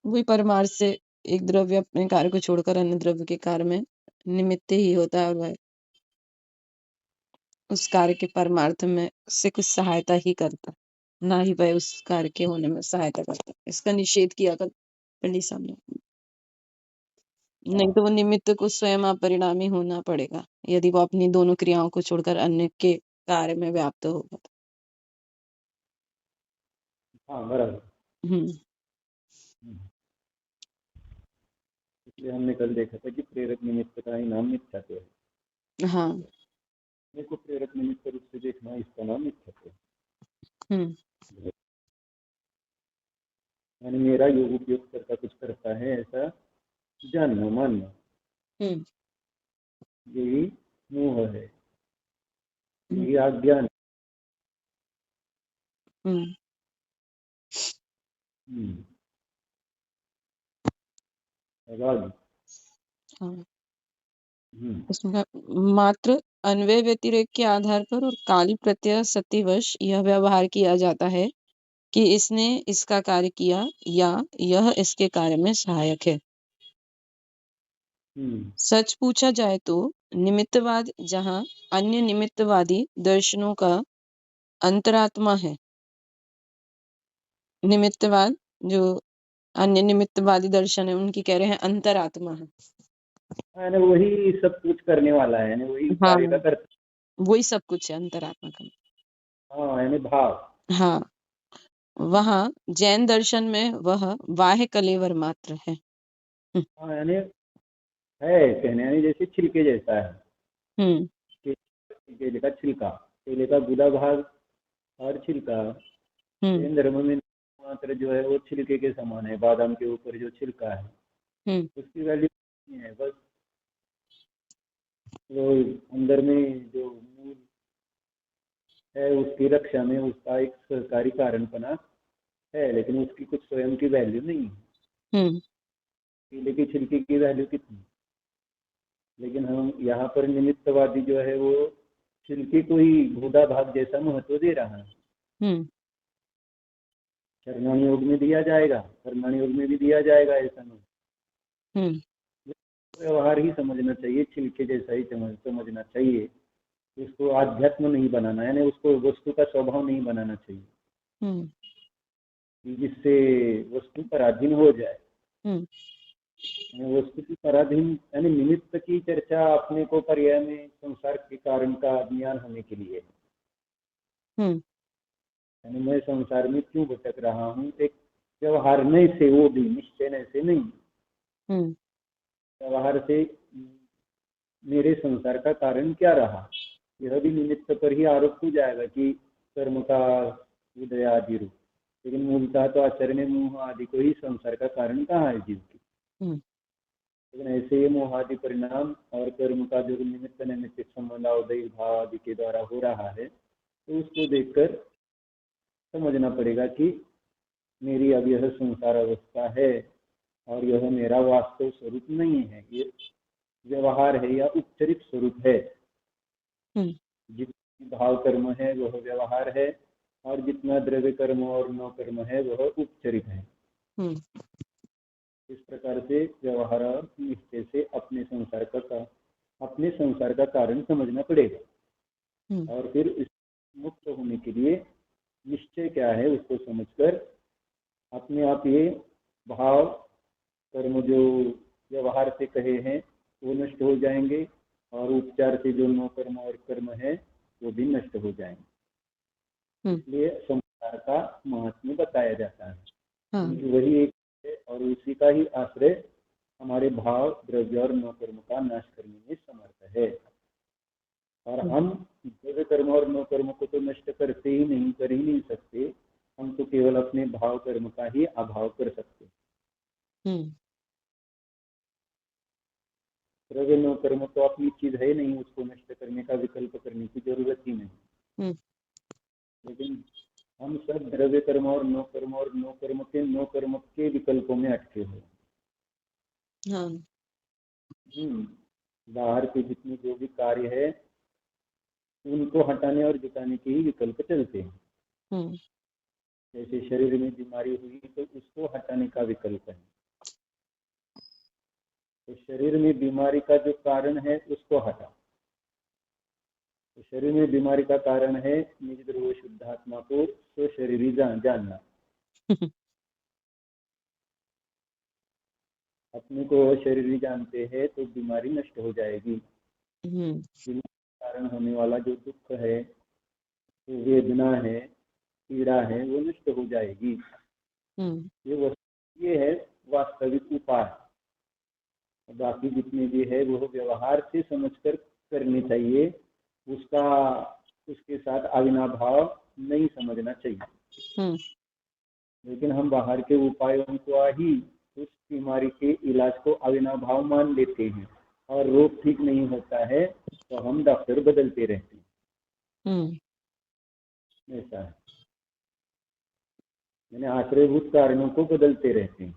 वही परमार्थ से एक द्रव्य अपने कार्य को छोड़कर अन्य द्रव्य के कार्य में निमित्त ही होता है और वह उस कार्य के परमार्थ में से कुछ सहायता ही करता, ना ही वह उस कार्य के होने में सहायता करता। इसका निषेध किया कल पंडित साहब ने। नहीं तो वो निमित्त को स्वयं अपरिणामी होना पड़ेगा यदि वो अपनी दोनों क्रियाओं को छोड़कर अन्य के कार्य में व्याप्त होगा। हाँ बराबर। हम्म इसलिए हमने कल देखा था कि प्रेरक निमित्त का ही नाम मिथ्यात्व है। हाँ को प्रेरक निमित्त रूप से देखना, इसका नाम मिथ्यात्व है। यानी मेरा योग उपयोग करता कुछ करता है ऐसा जानना मानना, यही मोह है, यही अज्ञान। इसमें मात्र अन्वय व्यतिरेक के आधार पर और काल प्रत्यय सतिवश यह व्यवहार किया जाता है कि इसने इसका कार्य किया या यह इसके कार्य में सहायक है। सच पूछा जाए तो निमित्तवाद जहाँ अन्य निमित्तवादी दर्शनों का अंतरात्मा है, निमित्तवाद जो अन्य निमित्तवादी दर्शन है उनकी कह रहे हैं अंतरात्मा है, यानी वही सब कुछ करने वाला है, यानी वही कार्य का करता, वही सब कुछ है अंतरात्मा का। हाँ यानी भाव। हाँ, वहाँ जैन दर्शन में वह बाह्य कलेवर मात्र है। हाँ यानी है कहने, यानी जैसे छिलके जैसा है। केले का छिलका, केले का गुदा भाग और छिलका, जैन धर्म में मात्र जो है वो छिलके के समान है। बादाम के ऊपर जो छिलका है उसकी वैल्यू नहीं है, बस वो अंदर में जो मूल है उसकी रक्षा में उसका एक सहकारी कारणपना है, लेकिन उसकी कुछ स्वयं की वैल्यू नहीं है। केले की छिलके की वैल्यू कितनी, लेकिन हम यहाँ पर निमित्तवादी जो है वो छिलके को ही गुदा भाग जैसा महत्व दे रहा है। कर्मण योग में दिया जाएगा, कर्मण योग में भी दिया जाएगा, ऐसा नहीं। व्यवहार ही समझना चाहिए, छिलके जैसा ही समझना चाहिए। उसको आध्यात्म नहीं बनाना, यानी उसको वस्तु का स्वभाव नहीं बनाना चाहिए जिससे वस्तु पराधीन हो जाए। वस्तु की पराधीन यानी निमित्त की चर्चा अपने को पर्याय में संसार के कारण का ज्ञान होने के लिए, यानी मैं संसार में क्यों भटक रहा हूँ, एक व्यवहार नहीं से, वो भी निश्चय से नहीं, व्यवहार से मेरे संसार का कारण क्या रहा, यह भी निमित्त पर ही आरोप हो जाएगा कि कर्म का उदय आदि रूप। लेकिन मूलतः तो आचरण मोह आदि को ही संसार का कारण कहा है जीव की। लेकिन ऐसे ही मोह आदि परिणाम और कर्म का जो निमित्त निमित्त संबंध उदय भाव आदि के द्वारा हो रहा है, तो उसको देखकर समझना पड़ेगा कि मेरी अब यह संसार अवस्था है और यह मेरा वास्तव स्वरूप नहीं है, ये व्यवहार है या उपचरित स्वरूप है। जितना भाव कर्म है वह व्यवहार है और जितना द्रव्य कर्म और न कर्म है वह उपचरित है। इस प्रकार से व्यवहार और निश्चय से अपने संसार का कारण समझना पड़ेगा और फिर इस मुक्त होने के लिए निश्चय क्या है उसको समझकर अपने आप ये भाव कर्म जो व्यवहार से कहे हैं वो नष्ट हो जाएंगे और उपचार से जो नो कर्म और कर्म है वो भी नष्ट हो जाएंगे। इसलिए संसार का महात्म्य बताया जाता है। वही एक है और उसी का ही आश्रय हमारे भाव द्रव्य और नो कर्म का नाश करने में समर्थ है। और हम द्रव्य कर्म और नो कर्म को तो नष्ट कर ही नहीं सकते, हम तो केवल अपने भाव कर्म का ही अभाव कर सकते। द्रव्य नो कर्म तो अपनी चीज है नहीं, उसको नष्ट करने का विकल्प करने की जरूरत ही नहीं। लेकिन हम सब द्रव्य कर्म और नो कर्म के विकल्पों में अटके हुए। बाहर के जितने जो भी कार्य है उनको हटाने और जुटाने के ही विकल्प चलते हैं। जैसे शरीर में बीमारी हुई तो उसको हटाने का विकल्प है, बीमारी का जो कारण है उसको हटा। तो शरीर में बीमारी का कारण है निज ध्रुव शुद्धात्मा को स्व शरीरी जानना। अपने को शरीरी जानते हैं तो बीमारी नष्ट हो जाएगी। बीमारी के कारण होने वाला जो दुख है, जो वेदना है, पीड़ा है, वो नष्ट हो जाएगी। ये है वास्तविक उपाय। बाकी जितने भी है वो व्यवहार से समझकर करने चाहिए, उसके साथ अविनाभाव नहीं समझना चाहिए। लेकिन हम बाहर के उपायों को ही उस बीमारी के इलाज को अविनाभाव मान लेते हैं और रोग ठीक नहीं होता है तो हम डॉक्टर बदलते रहते हैं। ऐसा है, यानी आश्रयभूत कारणों को बदलते रहते हैं,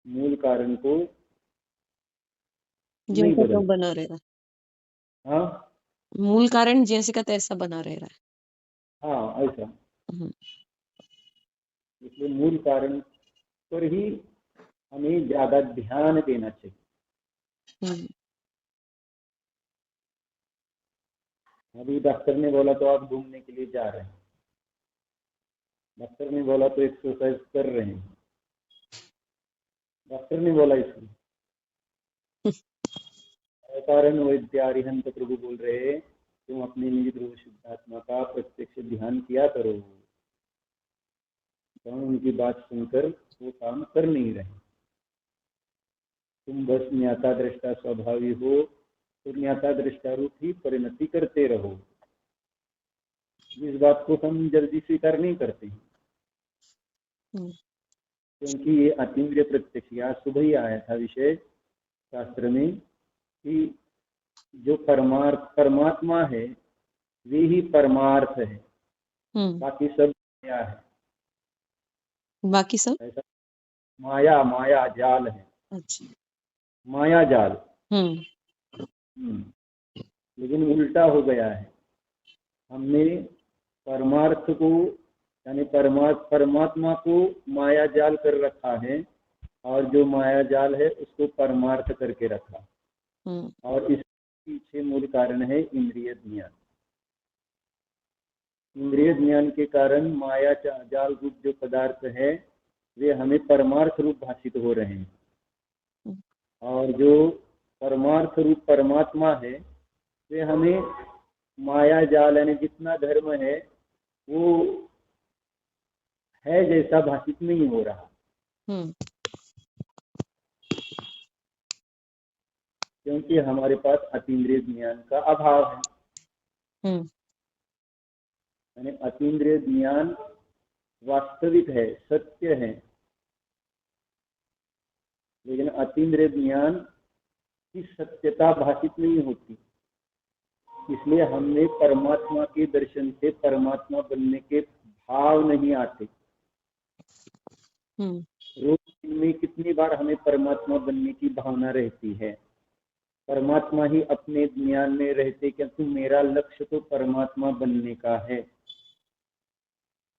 मूल कारण को नहीं बदलते। बना रहेगा। हाँ, मूल कारण जैसे का तैसा बना रह रहा है। हाँ, ऐसा। इसलिए मूल कारण पर ही हमें ज्यादा ध्यान देना चाहिए। अभी डॉक्टर ने बोला तो आप घूमने के लिए जा रहे हैं, डॉक्टर ने बोला तो एक्सरसाइज कर रहे हैं, डॉक्टर ने बोला इसलिए। कारण वैद्य अरिहंत प्रभु बोल रहे हैं, तुम अपने निज ध्रुव शुद्धात्मा का प्रत्यक्ष ध्यान किया करो। तो उनकी बात सुनकर वो काम कर नहीं रहे। तुम बस ज्ञाता दृष्टा स्वभावी हो तो ज्ञाता दृष्टा रूप ही परिणति करते रहो। इस बात को हम जल्दी स्वीकार नहीं करते हैं, क्योंकि ये अतीन्द्रिय प्रत्यक्ष, आज सुबह ही आया था विषय शास्त्र में कि जो परमात्मा है वे ही परमार्थ है, बाकी सब क्या है, बाकी सब ऐसा माया जाल है। अच्छा, माया जाल। लेकिन उल्टा हो गया है, हमने परमार्थ को यानी परमात्मा को माया जाल कर रखा है और जो माया जाल है उसको परमार्थ करके रखा। और इस पीछे मूल कारण है इंद्रिय ज्ञान। इंद्रिय ज्ञान के कारण माया जाल रूप जो पदार्थ है वे हमें परमार्थ रूप भाषित हो रहे हैं, और जो परमार्थ रूप परमात्मा है वे हमें माया जाल यानी जितना धर्म है वो है जैसा भाषित नहीं हो रहा, क्योंकि हमारे पास अतीन्द्रिय ज्ञान का अभाव है। यानी अतीन्द्रिय ज्ञान वास्तविक है, सत्य है, लेकिन अतीन्द्रिय ज्ञान की सत्यता भाषित नहीं होती। इसलिए हमने परमात्मा के दर्शन से परमात्मा बनने के भाव नहीं आते। रोज में कितनी बार हमें परमात्मा बनने की भावना रहती है, परमात्मा ही अपने ज्ञान में रहते, क्योंकि मेरा लक्ष्य तो परमात्मा बनने का है।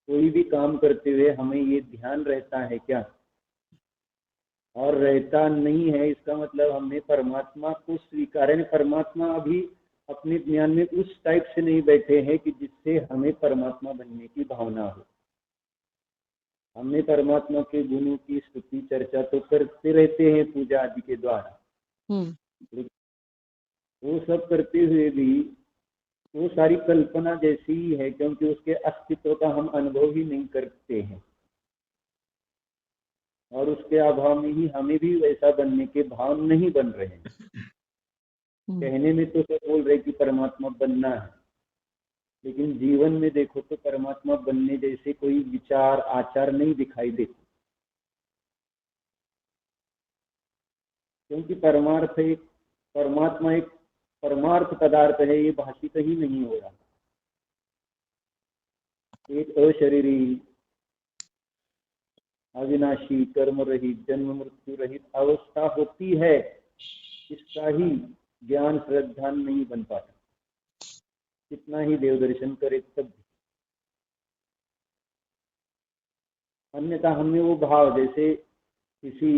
कोई भी काम करते हुए हमें ये ध्यान रहता है क्या? और रहता नहीं है, इसका मतलब हमने परमात्मा को स्वीकार है। परमात्मा अभी अपने ज्ञान में उस टाइप से नहीं बैठे हैं कि जिससे हमें परमात्मा बनने की भावना हो। हमने परमात्मा के गुणों की स्तुति चर्चा तो करते रहते हैं पूजा आदि के द्वारा, वो सब करते हुए भी वो सारी कल्पना जैसी ही है, क्योंकि उसके अस्तित्व का हम अनुभव ही नहीं करते हैं, और उसके अभाव में ही हमें भी वैसा बनने के भाव नहीं बन रहे हैं। कहने में तो सब बोल रहे कि परमात्मा बनना है, लेकिन जीवन में देखो तो परमात्मा बनने जैसे कोई विचार आचार नहीं दिखाई देते, क्योंकि परमात्मा एक परमार्थ पदार्थ है, ये भाषित ही नहीं हो रहा। एक अशरीरी अविनाशी कर्म रहित जन्म मृत्यु रहित अवस्था होती है, इसका ही ज्ञान श्रद्धा नहीं बन पाता, कितना ही देव दर्शन करे तब। अन्यथा हमने वो भाव, जैसे किसी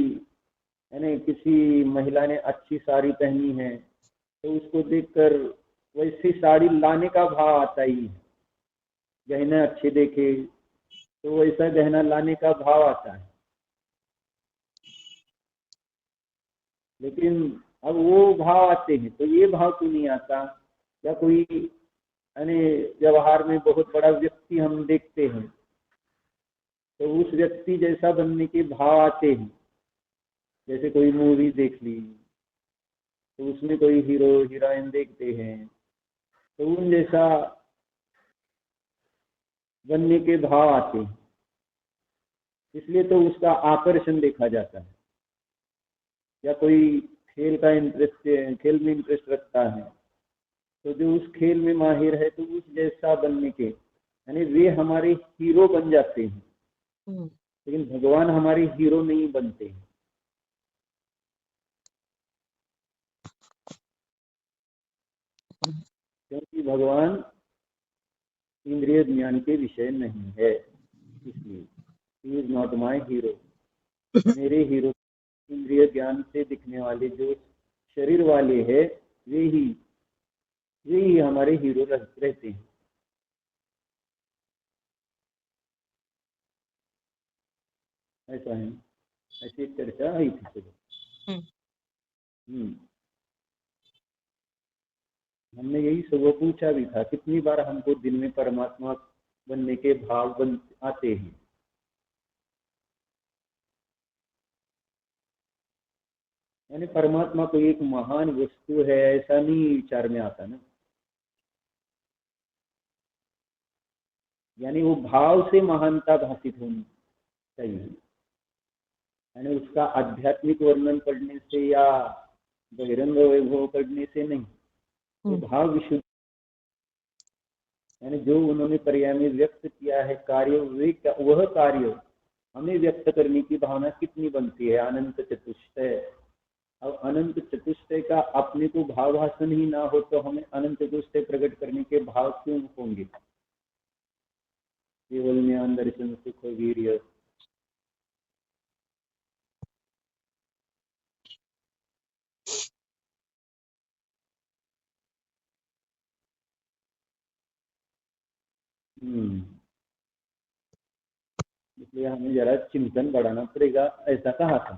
यानी किसी महिला ने अच्छी साड़ी पहनी है तो उसको देखकर वैसी साड़ी लाने का भाव आता ही है। गहने अच्छे देखे तो वैसा गहना लाने का भाव आता है। लेकिन अब वो भाव आते हैं तो ये भाव क्यों नहीं आता? या कोई यानी व्यवहार में बहुत बड़ा व्यक्ति हम देखते हैं तो उस व्यक्ति जैसा बनने के भाव आते हैं। जैसे कोई मूवी देख ली तो उसमें कोई हीरो हीरोइन देखते हैं तो उन जैसा बनने के भाव आते हैं। इसलिए तो उसका आकर्षण देखा जाता है। या कोई खेल में इंटरेस्ट रखता है तो जो उस खेल में माहिर है तो उस जैसा बनने के यानी वे हमारे हीरो बन जाते हैं। लेकिन भगवान हमारे हीरो नहीं बनते हैं। क्योंकि भगवान इंद्रिय ज्ञान के विषय नहीं है, इसलिए he is not my hero. मेरे हीरो इंद्रिय ज्ञान से दिखने वाले जो शरीर वाले हैं वे ही हमारे हीरो रहते हैं। ऐसा है, ऐसी चर्चा आई थी सुबह। हमने यही सुबह पूछा भी था, कितनी बार हमको दिन में परमात्मा बनने के भाव आते हैं। यानी परमात्मा कोई एक महान वस्तु है ऐसा नहीं विचार में आता ना। यानी वो भाव से महानता भाषित होनी चाहिए। यानी उसका आध्यात्मिक वर्णन करने से या बहिरंग वैभव करने से नहीं, वो भाव विशुद्ध। यानी जो उन्होंने पर्याय में व्यक्त किया है कार्य, वह कार्य हमें व्यक्त करने की भावना कितनी बनती है। अनंत चतुष्टय, अब अनंत चतुष्टय का अपने को भाव भाषण ही ना हो तो हमें अनंत चतुष्टय प्रकट करने के भाव क्यों होंगे? केवल ज्ञान दर्शन सुख वीर्य, इसलिए हमें जरा चिंतन बढ़ाना पड़ेगा, ऐसा कहा था।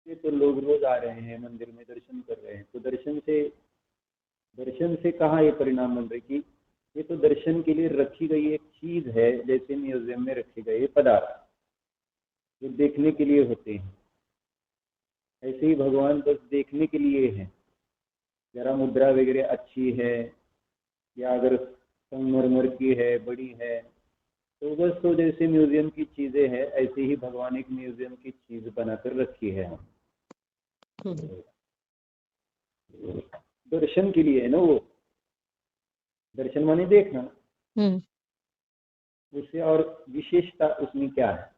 ये तो लोग रोज आ रहे हैं मंदिर में, दर्शन कर रहे हैं, तो दर्शन से कहाँ ये परिणाम बन रहे कि ये तो दर्शन के लिए रखी गई एक चीज है। जैसे म्यूजियम में रखे गए पदार्थ जो देखने के लिए होते हैं, ऐसे ही भगवान बस देखने के लिए है। जरा मुद्रा वगैरह अच्छी है या अगर संगमरमर की है, बड़ी है, तो बस तो जैसे म्यूजियम की चीजें हैं ऐसे ही भगवान एक म्यूजियम की चीज बनाकर रखी है हम। दर्शन के लिए है ना वो। दर्शन माने देखना, उससे और विशेषता उसमें क्या है?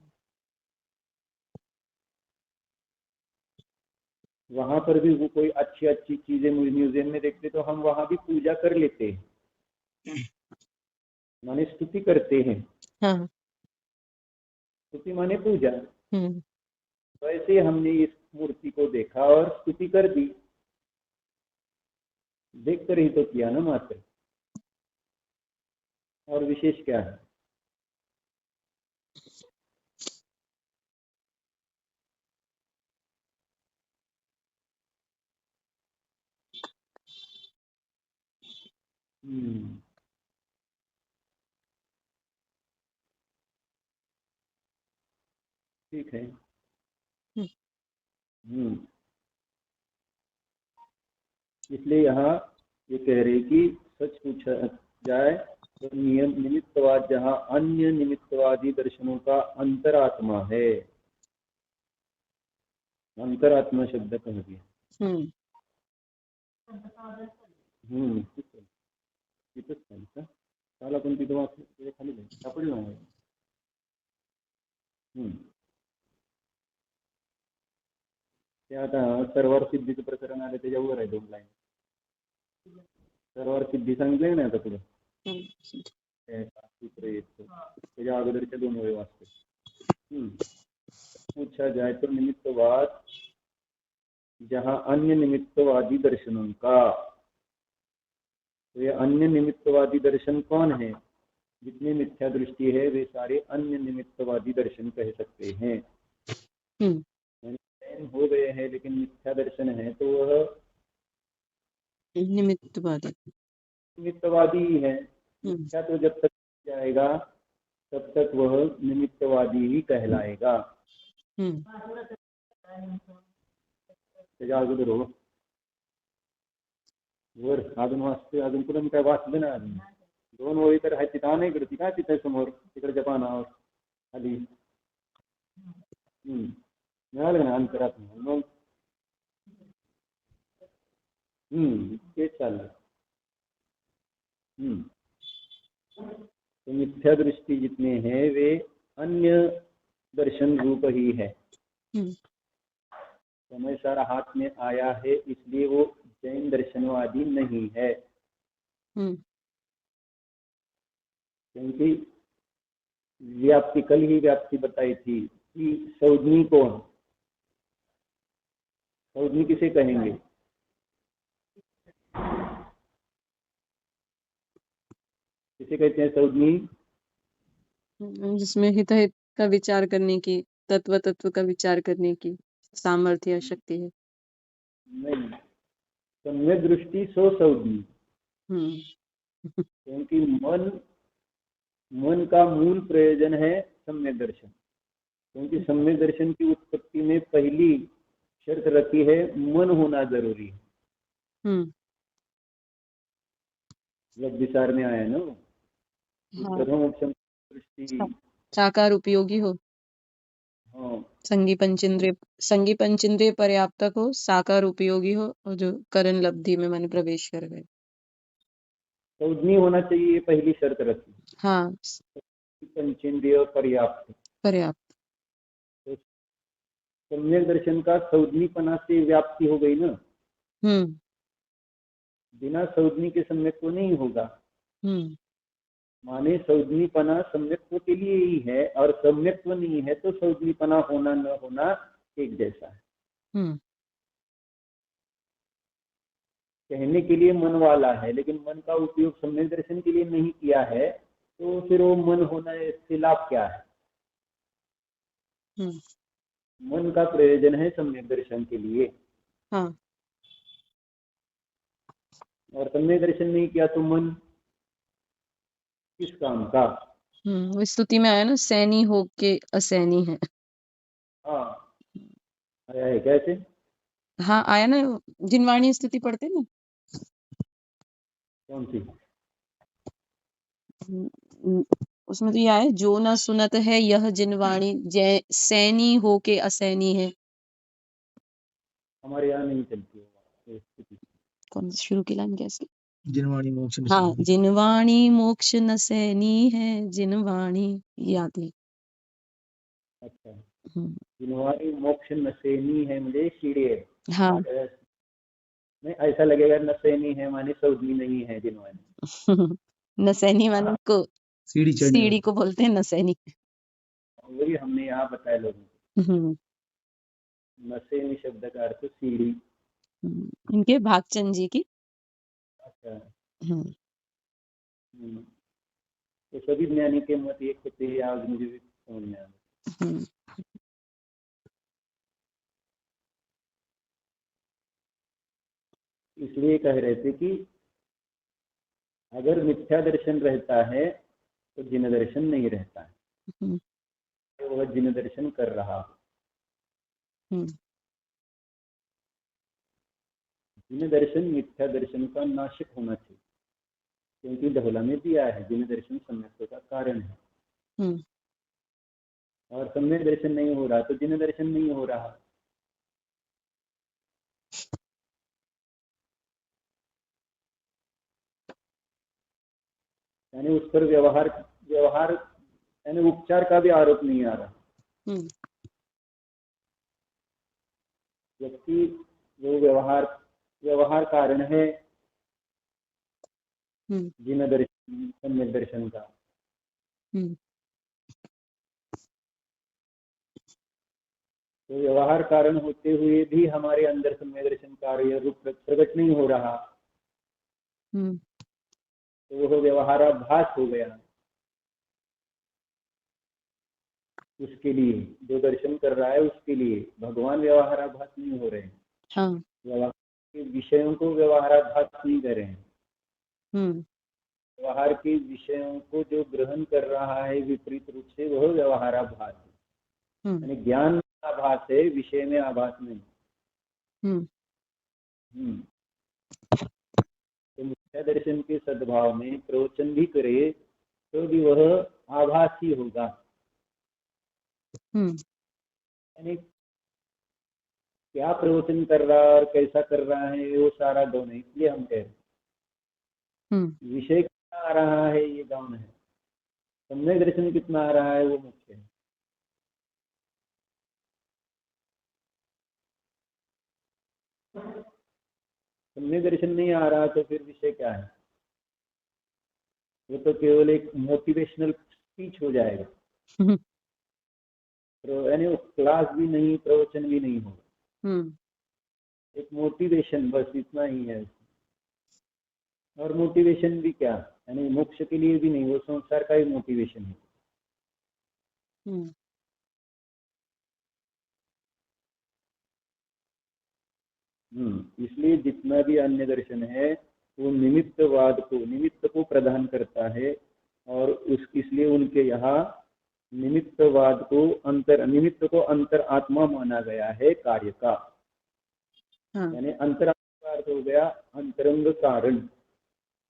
वहां पर भी वो कोई अच्छी अच्छी चीजें म्यूजियम में देखते तो हम वहां भी पूजा कर लेते हैं, माने स्तुति करते हैं। हाँ। स्तुति माने पूजा। तो ऐसे हमने इस मूर्ति को देखा और स्तुति कर दी, देखकर ही तो किया ना मात्र, और विशेष क्या है? ठीक है। इसलिए यहाँ ये कह रहे कि सच पूछा जाए तो नियम निमित्तवाद जहाँ अन्य निमित्तवादी दर्शनों का अंतरात्मा है। अंतरात्मा शब्द कह दिया। तिथंच खाली का त्याला पण तिथं वाचलं खाली सापडलं नाही. ते आता सर्वार सिद्धीचं प्रकरण आलं त्याच्यावर आहे 2 लाईन. सर्वार सिद्धी सांगितलंय ना आता तुला. सूत्र येत त्याच्या अगोदरच्या 2 वेळ वाचते. पूछा जाए तो निमित्तवाद जहाँ अन्य निमित्तवादी दर्शनों का, तो ये अन्य निमित्तवादी दर्शन कौन है? जितनी मिथ्या दृष्टि है वे सारे अन्य निमित्तवादी दर्शन कह सकते हैं। हो गए हैं लेकिन मिथ्या दर्शन है तो वह निमित्तवादी ही है। मिथ्या तो जब तक जाएगा तब तक वह निमित्तवादी ही कहलाएगा। अगोदर हो वर अजून वाचते, अजून कुठून काय वाचलं ना अजून 2 ओळी तर आहे तिथं नाही इकडे काय तिथे समोर तिकडच्या पानावर खाली मिळालं ना अंतरात मग तेच चाललं। तो मिथ्या दृष्टि जितने हैं वे अन्य दर्शन रूप ही है। समय सारा हाथ में आया है इसलिए वो जैन दर्शनवादी नहीं है। क्योंकि व्याप्ति, कल ही व्याप्ति बताई थी कि सौजनी कौन, सौजनी किसे कहेंगे? किसे कहते हैं सौजनी? जिसमें हित का विचार करने की, तत्व का विचार करने की सामर्थ्य शक्ति है। नहीं, सम्यक दृष्टि सो सौजनी। क्योंकि मन का मूल प्रयोजन है सम्यक दर्शन। क्योंकि सम्यक दर्शन की उत्पत्ति में पहली शर्त रखी है मन होना जरूरी है। जब विचार में आया ना प्रथम उपशम दृष्टि साकार उपयोगी हो, संगी पंचेंद्रिय पर्याप्तक हो, साकार उपयोगी हो और जो करण लब्धि में माने प्रवेश कर गए। सौजनी होना चाहिए पहली शर्त रखी। हाँ, पंचेंद्रिय पर्याप्त। तो सम्यक दर्शन का सौजनीपना से व्याप्ति हो गई ना। बिना सौजनी के सम्यक्त्व नहीं होगा। माने सौजनीपना सम्यक्त्व के लिए ही है और सम्यक्त्व नहीं है तो सौजनीपना होना न होना एक जैसा है। कहने के लिए मन वाला है लेकिन मन का उपयोग सम्यक दर्शन के लिए नहीं किया है तो फिर वो मन होना इससे लाभ क्या है? मन का प्रयोजन है सम्यक दर्शन के लिए। हाँ। और सम्यक दर्शन नहीं किया तो मन किस काम का? स्तुति में आया ना, सैनी हो के असैनी है। हाँ, आया है कैसे? हाँ आया ना, जिनवाणी स्तुति पढ़ते ना। कौन सी? उसमें तो ये आया, जो ना सुनत है यह जिनवाणी सैनी हो के असैनी है। हमारे यहाँ नहीं चलती है। कौन शुरू की लाइन कैसे? जिनवाणी मोक्ष, हाँ, जिनवाणी मोक्ष न सैनी है, जिनवाणी याद है। अच्छा, जिनवाणी मोक्ष नसैनी है म्हणजे शिड़े। हाँ। नहीं ऐसा लगेगा नसैनी है माने सौजनी नहीं है जिनवाणी। नसैनी माने को सीढ़ी को बोलते हैं नसैनी। वही हमने यहाँ बताया लोगों को। नसैनी शब्द का अर्थ सीढ़ी। इनके भागचंद जी की। अच्छा। तो सभी ज्ञानी के मत एक होते हैं, आज मुझे भी समझ में आ गया। इसलिए कह रहे थे कि अगर मिथ्या दर्शन रहता है तो जिन दर्शन नहीं रहता है। तो वह जिन दर्शन कर रहा है। जिन दर्शन मिथ्या दर्शन का नाशक होना चाहिए। क्योंकि दोहला में दिया है जिन दर्शन सम्यक का कारण है। और सम्यक दर्शन नहीं हो रहा तो जिन दर्शन नहीं हो रहा। यानी उस पर व्यवहार यानी उपचार का भी आरोप नहीं आ रहा। जबकि वो व्यवहार कारण है जिन दर्शन सम्यक दर्शन का। तो व्यवहार कारण होते हुए भी हमारे अंदर सम्य दर्शन कार्य रूप प्रकट नहीं हो रहा, तो वह व्यवहाराभास हो गया। उसके लिए जो दर्शन कर रहा है उसके लिए भगवान व्यवहाराभास नहीं हो रहे हैं। हाँ। व्यवहार के विषयों को व्यवहाराभास नहीं कर रहे हैं। व्यवहार के विषयों को जो ग्रहण कर रहा है विपरीत रूप से, वह व्यवहाराभास है। यानी ज्ञान में आभास है, विषय में आभास नहीं। तो मिथ्या दर्शन के सद्भाव में प्रवचन भी करे तो भी वह आभास ही होगा। यानी क्या प्रवचन कर रहा है और कैसा कर रहा है वो सारा गौण है, इसलिए हम कह रहे हैं विषय कितना आ रहा है ये गौण है, सम्यक दर्शन कितना आ रहा है वो मुख्य है। सम्यक दर्शन नहीं आ रहा तो फिर विषय क्या है? वो तो केवल एक मोटिवेशनल स्पीच हो जाएगा, तो यानी वो क्लास भी नहीं, प्रवचन भी नहीं होगा, एक मोटिवेशन, बस इतना ही है। और मोटिवेशन भी क्या, यानी मोक्ष के लिए भी नहीं, वो संसार का ही मोटिवेशन है। इसलिए जितना भी अन्य दर्शन है वो निमित्त को प्रदान करता है, और इसलिए उनके यहाँ निमित्त को अंतर आत्मा माना गया है कार्य का। यानी अंतरात्मा का अर्थ हो गया अंतरंग कारण।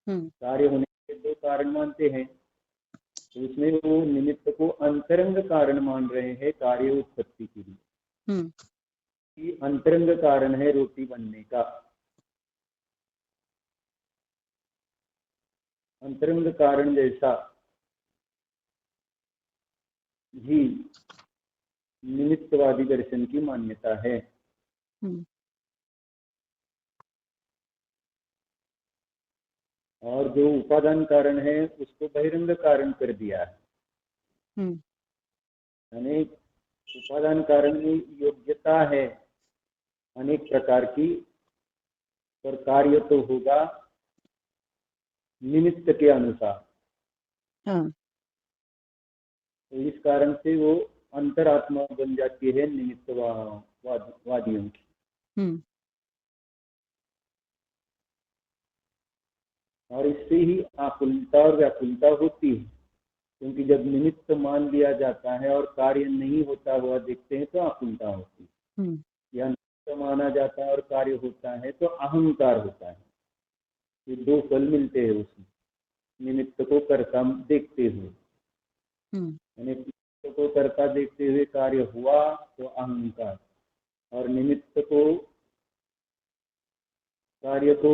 कार्य होने के दो कारण मानते हैं, तो इसमें वो निमित्त को अंतरंग कारण मान रहे हैं कार्य उत्पत्ति के लिए। अंतरंग कारण है रोटी बनने का, अंतरंग कारण जैसा ही निमित्तवादी दर्शन की मान्यता है। और जो उपादान कारण है उसको बहिरंग कारण कर दिया है। यानी उपादान कारण में योग्यता है अनेक प्रकार की, पर कार्य तो होगा निमित्त के अनुसार। तो इस कारण से वो अंतरात्मा बन जाती है निमित्तवादियों की। और इससे ही आकुलता और व्याकुलता होती है, क्योंकि जब निमित्त मान लिया जाता है और कार्य नहीं होता हुआ देखते हैं तो आकुलता होती है। या निमित्त माना जाता है और कार्य होता है तो अहंकार होता है। ये दो फल मिलते हैं उसमें, निमित्त को कर्ता देखते हुए। निमित्त को कर्ता देखते हुए कार्य हुआ तो अहंकार, और निमित्त को कार्य को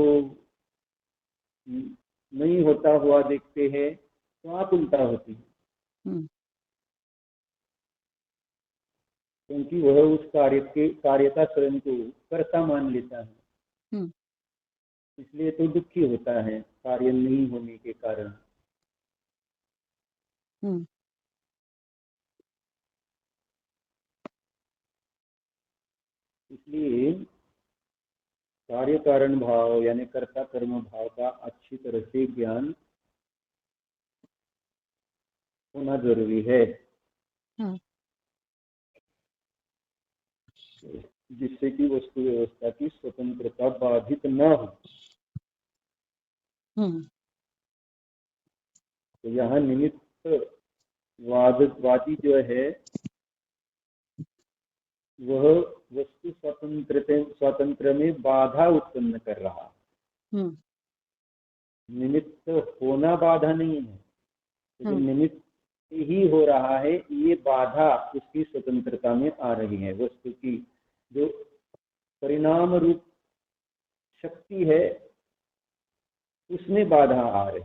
नहीं होता हुआ देखते हैं तो आकुलता होती है, क्योंकि वह उस कार्य का स्वयं को कर्ता मान लेता है। इसलिए तो दुखी होता है कार्य नहीं होने के कारण। इसलिए कार्य कारण भाव यानी कर्ता कर्म भाव का अच्छी तरह से ज्ञान होना जरूरी है, जिससे कि वस्तु व्यवस्था की स्वतंत्रता बाधित न हो। तो यहाँ निमित्त वादी जो है वह वस्तु स्वतंत्र में बाधा उत्पन्न कर रहा है। निमित्त होना बाधा नहीं है, तो निमित्त ही हो रहा है, ये बाधा उसकी स्वतंत्रता में आ रही है। वस्तु की जो परिणाम रूप शक्ति है उसमें बाधा आ रही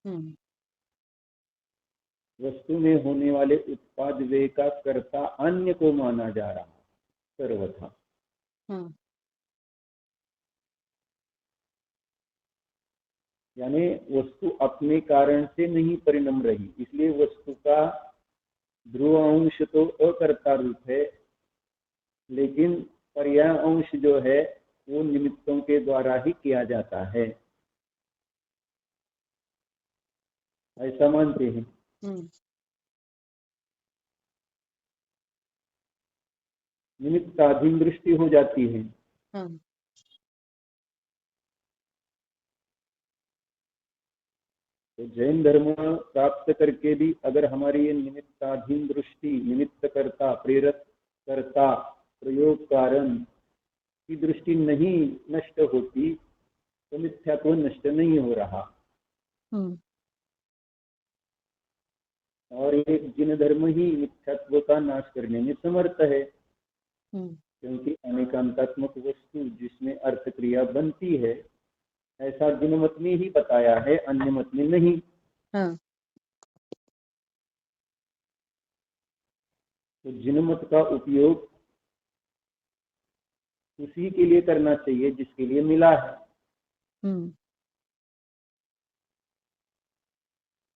है। वस्तु में होने वाले उत्पाद व्यय का कर्ता अन्य को माना जा रहा है सर्वथा। यानी वस्तु अपने कारण से नहीं परिणम रही, इसलिए वस्तु का ध्रुव अंश तो अकर्ता रूप है, लेकिन पर्याय अंश जो है वो निमित्तों के द्वारा ही किया जाता है, ऐसा मानते हैं। निमित्ताधीन दृष्टि हो जाती है। तो जैन धर्म प्राप्त करके भी अगर हमारी ये निमित्ताधीन दृष्टि, निमित्त कर्ता, प्रेरक कर्ता, प्रयोग कारण की दृष्टि नहीं नष्ट होती तो मिथ्यात्व नष्ट नहीं हो रहा। और ये जिन धर्म ही मिथ्यात्व का नाश करने में समर्थ है, क्योंकि अनेकांतात्मक वस्तु जिसमें अर्थ क्रिया बनती है ऐसा जिन मत में ही बताया है, अन्य मत में नहीं। तो जिन मत का उपयोग उसी के लिए करना चाहिए जिसके लिए मिला है।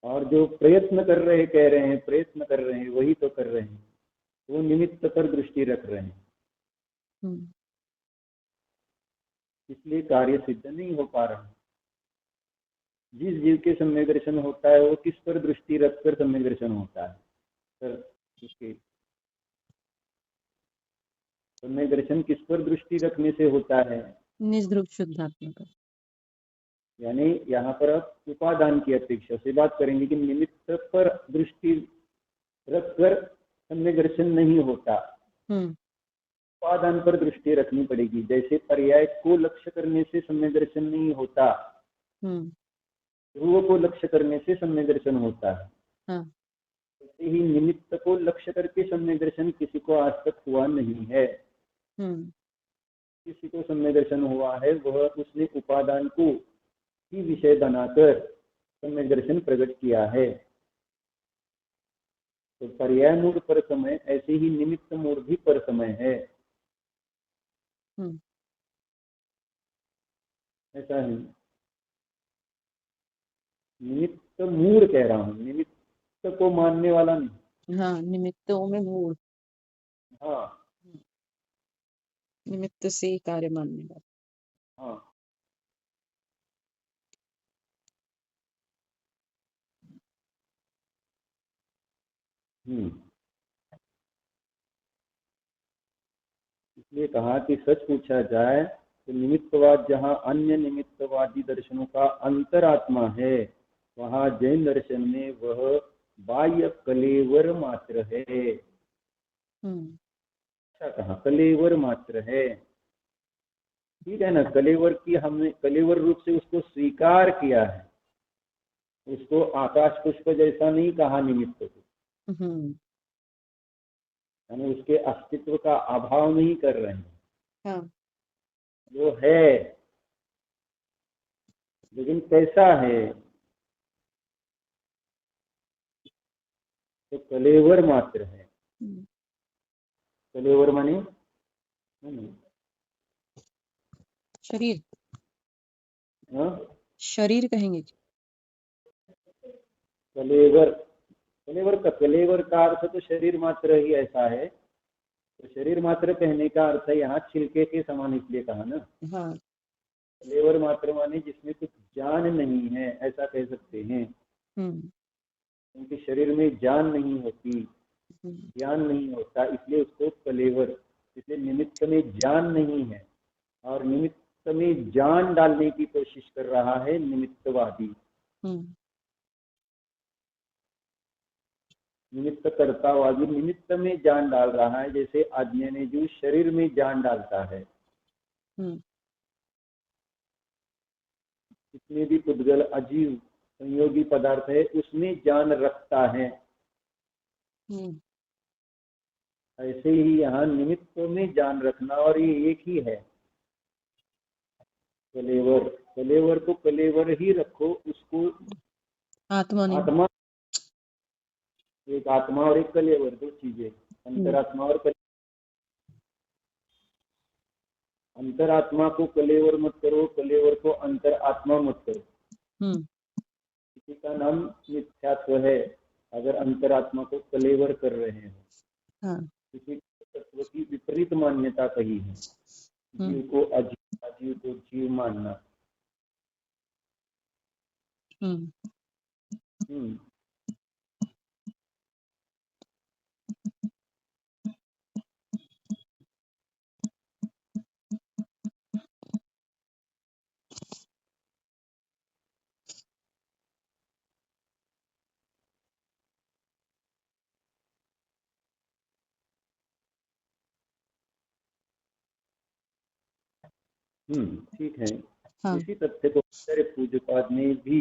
और जो प्रयत्न कर रहे हैं, कह रहे हैं प्रयत्न कर रहे हैं, वही तो कर रहे हैं, वो निमित्त पर दृष्टि रख रहे हैं, इसलिए कार्य सिद्ध नहीं हो पा रहा। जिस जीव के सम्यक दर्शन होता है वो किस पर दृष्टि रखकर सम्यक दर्शन होता है? सर उसके सम्यक दर्शन किस पर दृष्टि रखने से होता है? निजरूप शुद्धात्मा पर। यानी यहाँ पर आप उपादान की अपेक्षा से बात करेंगे कि निमित्त पर दृष्टि रखकर सम्यक दर्शन नहीं होता, उपादान पर दृष्टि रखनी पड़ेगी। जैसे पर्याय को लक्ष्य करने से सम्यक दर्शन नहीं होता, ध्रुव को लक्ष्य करने से सम्यक दर्शन होता है। ऐसे ही निमित्त को लक्ष्य करके सम्यक दर्शन किसी को आज तक हुआ नहीं है। किसी को सम्यक दर्शन हुआ है वह उसने उपादान को ही विषय बनाकर सम्यक दर्शन प्रकट किया है। तो पर्याय मूड पर समय, ऐसे ही निमित्त मूड भी पर समय है। ऐसा है, निमित्त मूड कह रहा हूँ, निमित्त को मानने वाला नहीं। हाँ, निमित्तों में मूड। हाँ, निमित्त से कार्य मानने वाला। हाँ, इसलिए कहा कि सच पूछा जाए तो निमित्तवाद जहाँ अन्य निमित्तवादी दर्शनों का अंतरात्मा है, वहाँ जैन दर्शन में वह बाह्य कलेवर मात्र है। अच्छा कहा, कलेवर मात्र है। ठीक है ना, कलेवर की हमने कलेवर रूप से उसको स्वीकार किया है, उसको आकाश पुष्प जैसा नहीं कहा निमित्त को, यानी उसके अस्तित्व का अभाव नहीं कर रहे हैं। वो है, लेकिन कैसा है? तो कलेवर मात्र है। कलेवर माने शरीर। शरीर कहेंगे। कलेवर का अर्थ तो शरीर मात्र ही ऐसा है। तो शरीर मात्र कहने का अर्थ है यहाँ छिलके के समान, इसलिए कहा ना। कलेवर मात्र माने जिसमें कुछ जान नहीं है, ऐसा कह सकते हैं। क्योंकि शरीर में जान नहीं होती, ज्ञान नहीं होता, इसलिए उसको कलेवर। इसलिए निमित्त में जान नहीं है और निमित्त में जान डालने की कोशिश कर रहा है निमित्तवादी। निमित्त कर्तावादी निमित्त में जान डाल रहा है, जैसे आज्ञा ने जो शरीर में जान डालता है। जितने भी पुद्गल अजीव संयोगी पदार्थ है उसमें जान रखता है। ऐसे ही यहाँ निमित्त में जान रखना, और ये एक ही है। कलेवर को कलेवर ही रखो, उसको आत्मा नहीं। आत्मा, एक आत्मा और एक कलेवर, दो चीजें, अंतरात्मा और अंतरात्मा को कलेवर मत करो, कलेवर को अंतरात्मा मत करो। किसी का नाम मिथ्यात्व है अगर अंतरात्मा को कलेवर कर रहे हैं। किसी तत्व की विपरीत विपरीत मान्यता कही है। जीव को अजीव, अजीव को जीव मानना। ठीक है। इसी तथ्य को पूज्यपाद ने भी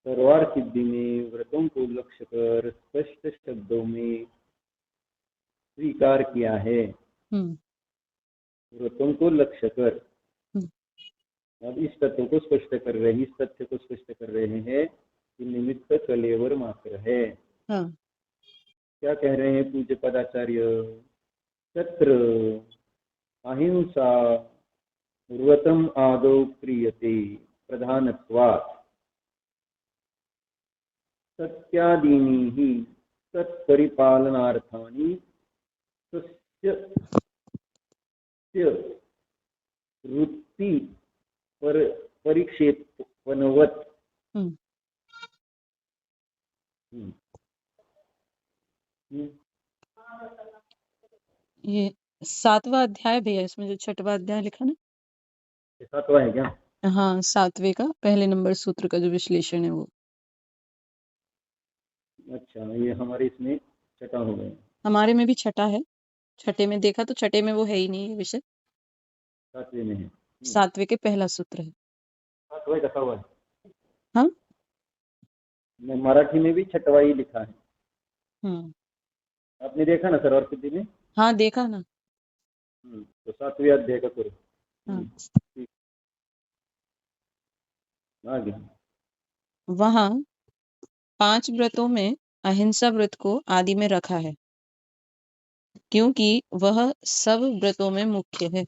सर्वार सिद्धि में व्रतों को लक्ष्य कर स्पष्ट शब्दों में स्वीकार किया है। व्रतों को लक्ष्य कर, अब इस तथ्य को स्पष्ट कर रहे हैं, इस तथ्य को स्पष्ट कर रहे हैं कि निमित्त कलेवर मात्र है। क्या कह रहे हैं पूज्य पदाचार्य? तत्र अहिंसा व्रतम आदौ क्रियते प्रधानत्वात् सत्यादीनि हि तत्परिपालनार्थानि तस्य वृत्ति परिक्षेपणवत्। ये 7वां अध्याय भैया, इसमें जो 6वां अध्याय लिखा ना, 7वां है क्या? हाँ, 7वें का पहले नंबर सूत्र का जो विश्लेषण है वो। अच्छा, ये हमारे इसमें 6वां हो गया। हमारे में भी 6वां है। 6 में देखा तो 6 में वो है ही नहीं विषय, 7वें में है। 7वें के पहला सूत्र है। 7वां कसा हुआ है? हाँ, मराठी में भी 6वां ही लिखा है। आपने देखा ना सर्वार सिद्धि में? हाँ, देखा ना। तो 7वें अध्याय का करो। आगे वहाँ 5 व्रतों में अहिंसा व्रत को आदि में रखा है, क्योंकि वह सब व्रतों में मुख्य है।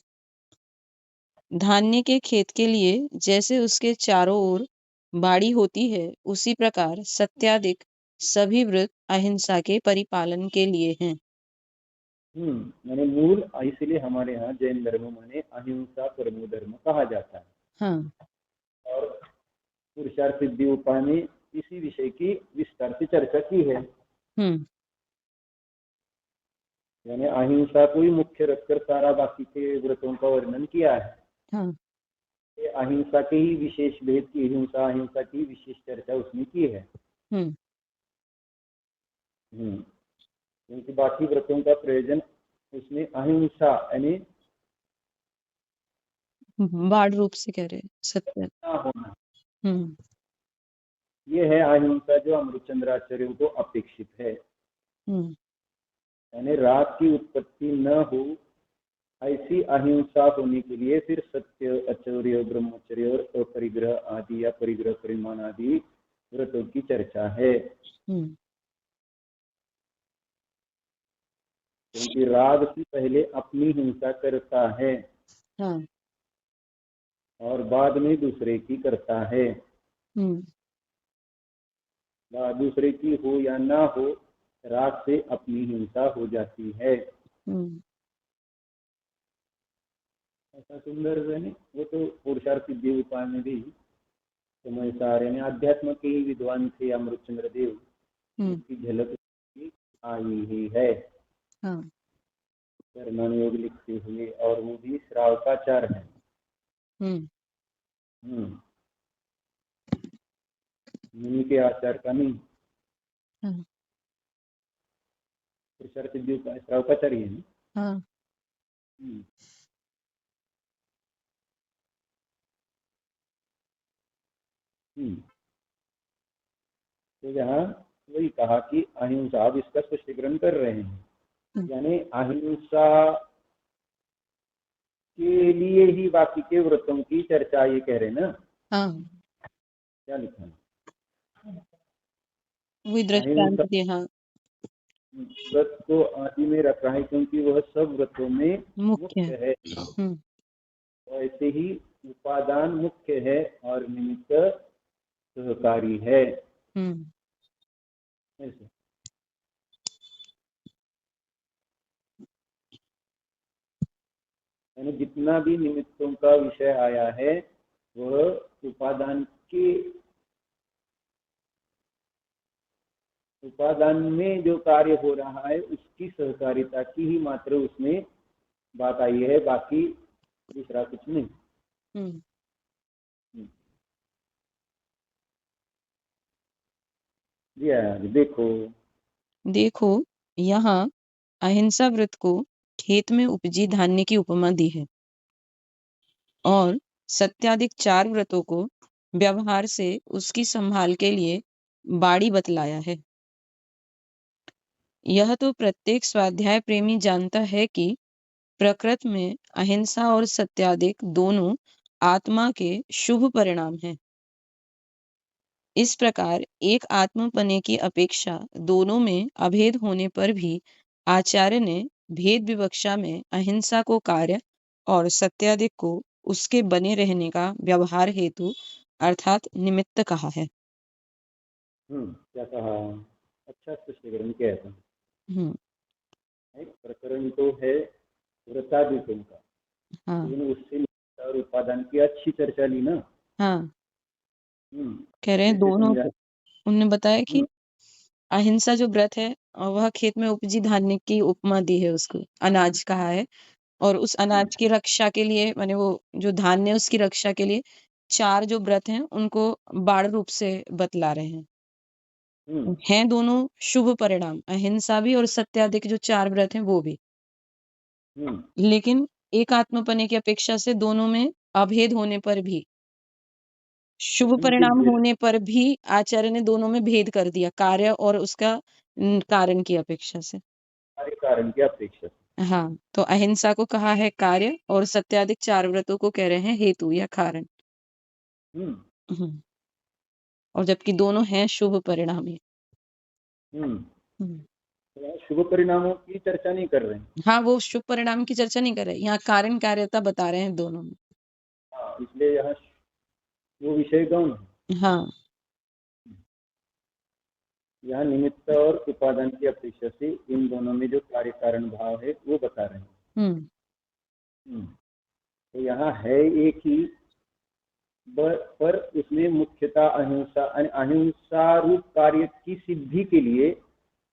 धान्य के खेत के लिए जैसे उसके चारों ओर बाड़ी होती है, उसी प्रकार सत्यादिक सभी व्रत अहिंसा के परिपालन के लिए हैं। मैंने मूल, इसलिए हमारे यहाँ जैन धर्म माने अहिंसा परमो धर्म कहा जाता है। और पुरुषार्थ सिद्धि उपाय में इसी विषय की विस्तार से चर्चा की है। यानी अहिंसा को ही मुख्य रखकर सारा बाकी के व्रतों का वर्णन किया है। अहिंसा के ही विशेष भेद की, हिंसा अहिंसा की विशेष चर्चा उसने की है। क्योंकि बाकी व्रतों का प्रयोजन उसमें अहिंसा यानी बाढ़ रूप से कह रहे सत्य होना, ये है अहिंसा जो अमृतचंद्राचार्यों को अपेक्षित है। यानी राग की उत्पत्ति न हो, ऐसी अहिंसा होने के लिए फिर सत्य, आचर्य, ब्रह्मचर्य और अपरिग्रह आदि या परिग्रह परिमाण आदि व्रतों की चर्चा है। क्योंकि राग से पहले अपनी हिंसा करता है और बाद में दूसरे की करता है। दूसरे की हो या ना हो, राग से अपनी हिंसा हो जाती है। ऐसा सुंदर है नहीं? वो तो पुरुषार्थ सिद्धि उपाय में भी समय सारे ने अध्यात्म के ही विद्वान थे अमृतचंद्र देव, उसकी झलक आई ही है कर्मण योग लिखते हुए, और वो भी श्रावकाचार है। मुनि के आचार का नहीं। पुरुषार्थ सिद्धि उपाय श्रावकाचार ही है ना। तो यहाँ वही कहा कि अहिंसा, अब इसका स्पष्टीकरण कर रहे हैं। यानी अहिंसा के लिए ही बाकी के व्रतों की चर्चा ये कह रहे हैं ना। क्या लिखा है? व्रत को आदि में रखा है क्योंकि वह सब व्रतों में मुख्य है। ऐसे ही उपादान मुख्य है और निमित्त सहकारी है। ऐसे जितना भी निमित्तों का विषय आया है वह उपादान में जो कार्य हो रहा है उसकी सहकारिता की ही मात्र उसमें बात आई है, बाकी दूसरा कुछ नहीं। देखो यहाँ अहिंसा व्रत को खेत में उपजी धान्य की उपमा दी है और सत्याधिक 4 व्रतों को व्यवहार से उसकी संभाल के लिए बाड़ी बतलाया है। यह तो प्रत्येक स्वाध्याय प्रेमी जानता है कि प्रकृति में अहिंसा और सत्याधिक दोनों आत्मा के शुभ परिणाम हैं। इस प्रकार एक आत्मपने की अपेक्षा दोनों में अभेद होने पर भी आचार्य ने भेद विवक्षा में अहिंसा को कार्य और सत्याधिक को उसके बने रहने का व्यवहार हेतु अर्थात निमित्त कहा है। क्या कहा? अच्छा स्पष्टीकरण क्या है? एक प्रकरण तो है व्रतादिकों का, हाँ। उससे और उपादान की अच्छी चर्चा ली ना। हाँ। कह रहे हैं दोनों, उन्होंने बताया कि अहिंसा जो व्रत है वह खेत में उपजी धान्य की उपमा दी है, उसको अनाज कहा है, और उस अनाज की रक्षा के लिए माने वो जो धान्य उसकी रक्षा के लिए 4 जो व्रत हैं उनको बाढ़ रूप से बतला रहे हैं। हैं दोनों शुभ परिणाम, अहिंसा भी और सत्याधिक जो 4 व्रत हैं वो भी, लेकिन एक आत्मपने की अपेक्षा से दोनों में अभेद होने पर भी, शुभ परिणाम होने पर भी आचार्य ने दोनों में भेद कर दिया, कार्य और उसका कारण की अपेक्षा से, कारण की अपेक्षा से। हाँ, तो अहिंसा को कहा है कार्य और सत्याधिक 4 व्रतों को कह रहे हैं हेतु या कारण। और जबकि दोनों हैं शुभ परिणामी। शुभ परिणामों की चर्चा नहीं कर रहे हैं। हाँ, वो शुभ परिणाम की चर्चा नहीं कर रहे, यहाँ कारण कार्यता बता रहे हैं दोनों में। इसलिए यहाँ वो विषय गौण है। हाँ, यहाँ निमित्त और उपादान की अपेक्षा से इन दोनों में जो कार्य कारण भाव है वो बता रहे हैं। तो यहाँ है एक ही, पर उसमें मुख्यतः अहिंसा रूप कार्य की सिद्धि के लिए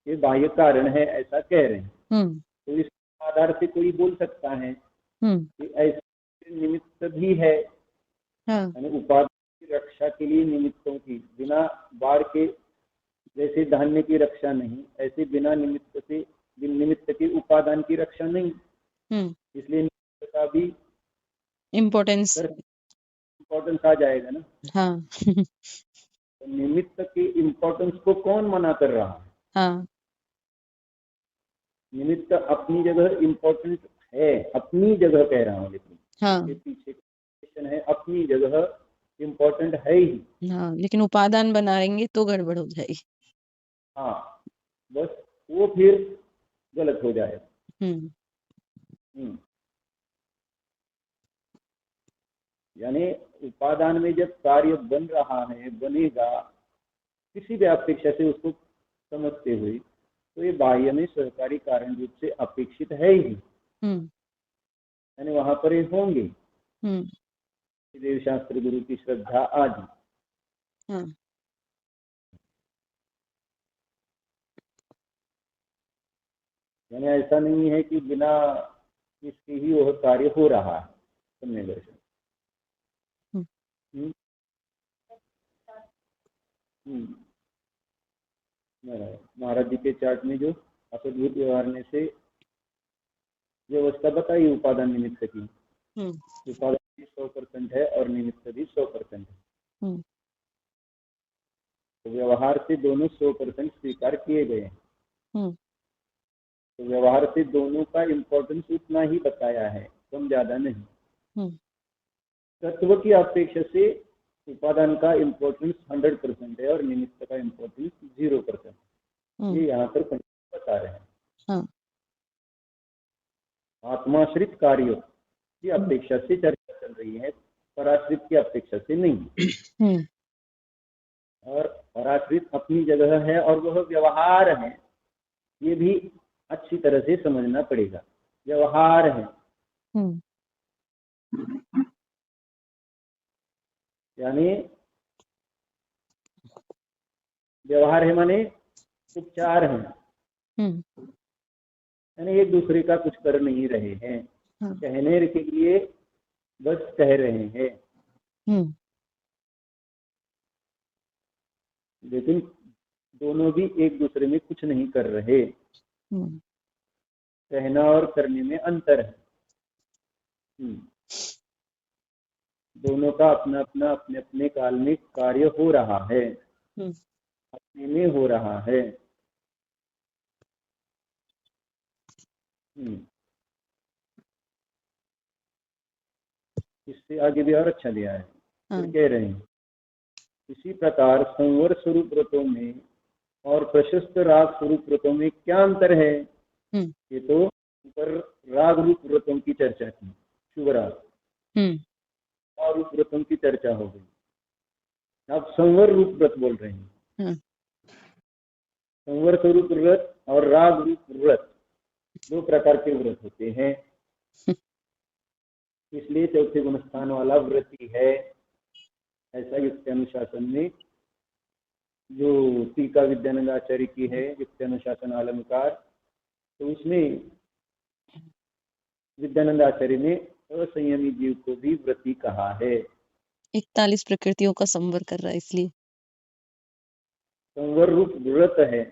ये बाह्य कारण है, ऐसा कह रहे हैं। तो इस आधार से कोई बोल सकता है कि ऐसे निमित्त भी है, उपादान की रक्षा के लिए निमित्तों की, बिना बाढ़ के जैसे धान्य की रक्षा नहीं, ऐसे बिना निमित्त के उपादान की रक्षा नहीं। इसलिए निमित्त का भी इम्पोर्टेंस आ जाएगा ना। हाँ। तो निमित्त के इम्पोर्टेंस को कौन मना कर रहा है? हाँ। निमित्त अपनी जगह इम्पोर्टेंट है, अपनी जगह कह रहा हूँ, लेकिन हाँ, ये पीछे क्वेश्चन है, अपनी जगह इम्पोर्टेंट है ही। हाँ, लेकिन उपादान बनाएंगे तो गड़बड़ हो जाएगी। हाँ, बस वो फिर गलत हो जाएगा। यानी उपादान में जब कार्य बन रहा है, बनेगा किसी भी अपेक्षा से उसको समझते हुए, तो ये बाह्य में सहकारी कारण रूप से अपेक्षित है ही, यानी वहां पर होंगे देव शास्त्र गुरु की श्रद्धा आदि। यानी ऐसा नहीं है कि बिना इसके ही वह कार्य हो रहा है, समझे दर्शन। महाराज जी के चार्ट में जो असद्भुत व्यवहार से व्यवस्था बताई उपादान निमित्त की, उपादान भी 100% है और निमित्त भी 100% है। तो व्यवहार से दोनों 100% स्वीकार किए गए हैं। तो व्यवहार से दोनों का इम्पोर्टेंस उतना ही बताया है, कम ज्यादा नहीं। तत्व की अपेक्षा से उपादान का इम्पोर्टेंस 100% है और निमित्त का इम्पोर्टेंस 0%। ये यहाँ पर बता रहे हैं। हाँ। आत्माश्रित कार्यों की अपेक्षा से चर्चा चल रही है, पराश्रित की अपेक्षा से नहीं। और पराश्रित अपनी जगह है और वह व्यवहार है, ये भी अच्छी तरह से समझना पड़ेगा। व्यवहार है, यानी व्यवहार है माने उपचार है, यानी एक दूसरे का कुछ कर नहीं रहे हैं, कहने के लिए बस कह रहे हैं, लेकिन दोनों भी एक दूसरे में कुछ नहीं कर रहे। कहना और करने में अंतर है। दोनों का अपना अपना अपने अपने काल में कार्य हो रहा है, अपने में हो रहा है। इससे आगे भी और अच्छा दिया है, फिर कह रहे हैं इसी प्रकार संवर स्वरूप व्रतों में और प्रशस्त राग स्वरूप व्रतों में क्या अंतर है? ये तो ऊपर राग रूप व्रतों की चर्चा की, शुभ राग और रूप व्रतों की चर्चा हो गई। अब संवर रूप व्रत बोल रहे हैं। संवर स्वरूप व्रत और राग रूप व्रत दो प्रकार के व्रत होते हैं, इसलिए चौथे गुणस्थान वाला व्रत ही है, ऐसा युक्त्यानुशासन में जो टीका विद्यानंद आचार्य की है, युक्त्यानुशासन अलंकार, तो उसमें विद्यानंद आचार्य ने असंयमी जीव को भी व्रती कहा है। 41 प्रकृतियों का संवर कर रहा है, इसलिए संवर रूप व्रत है।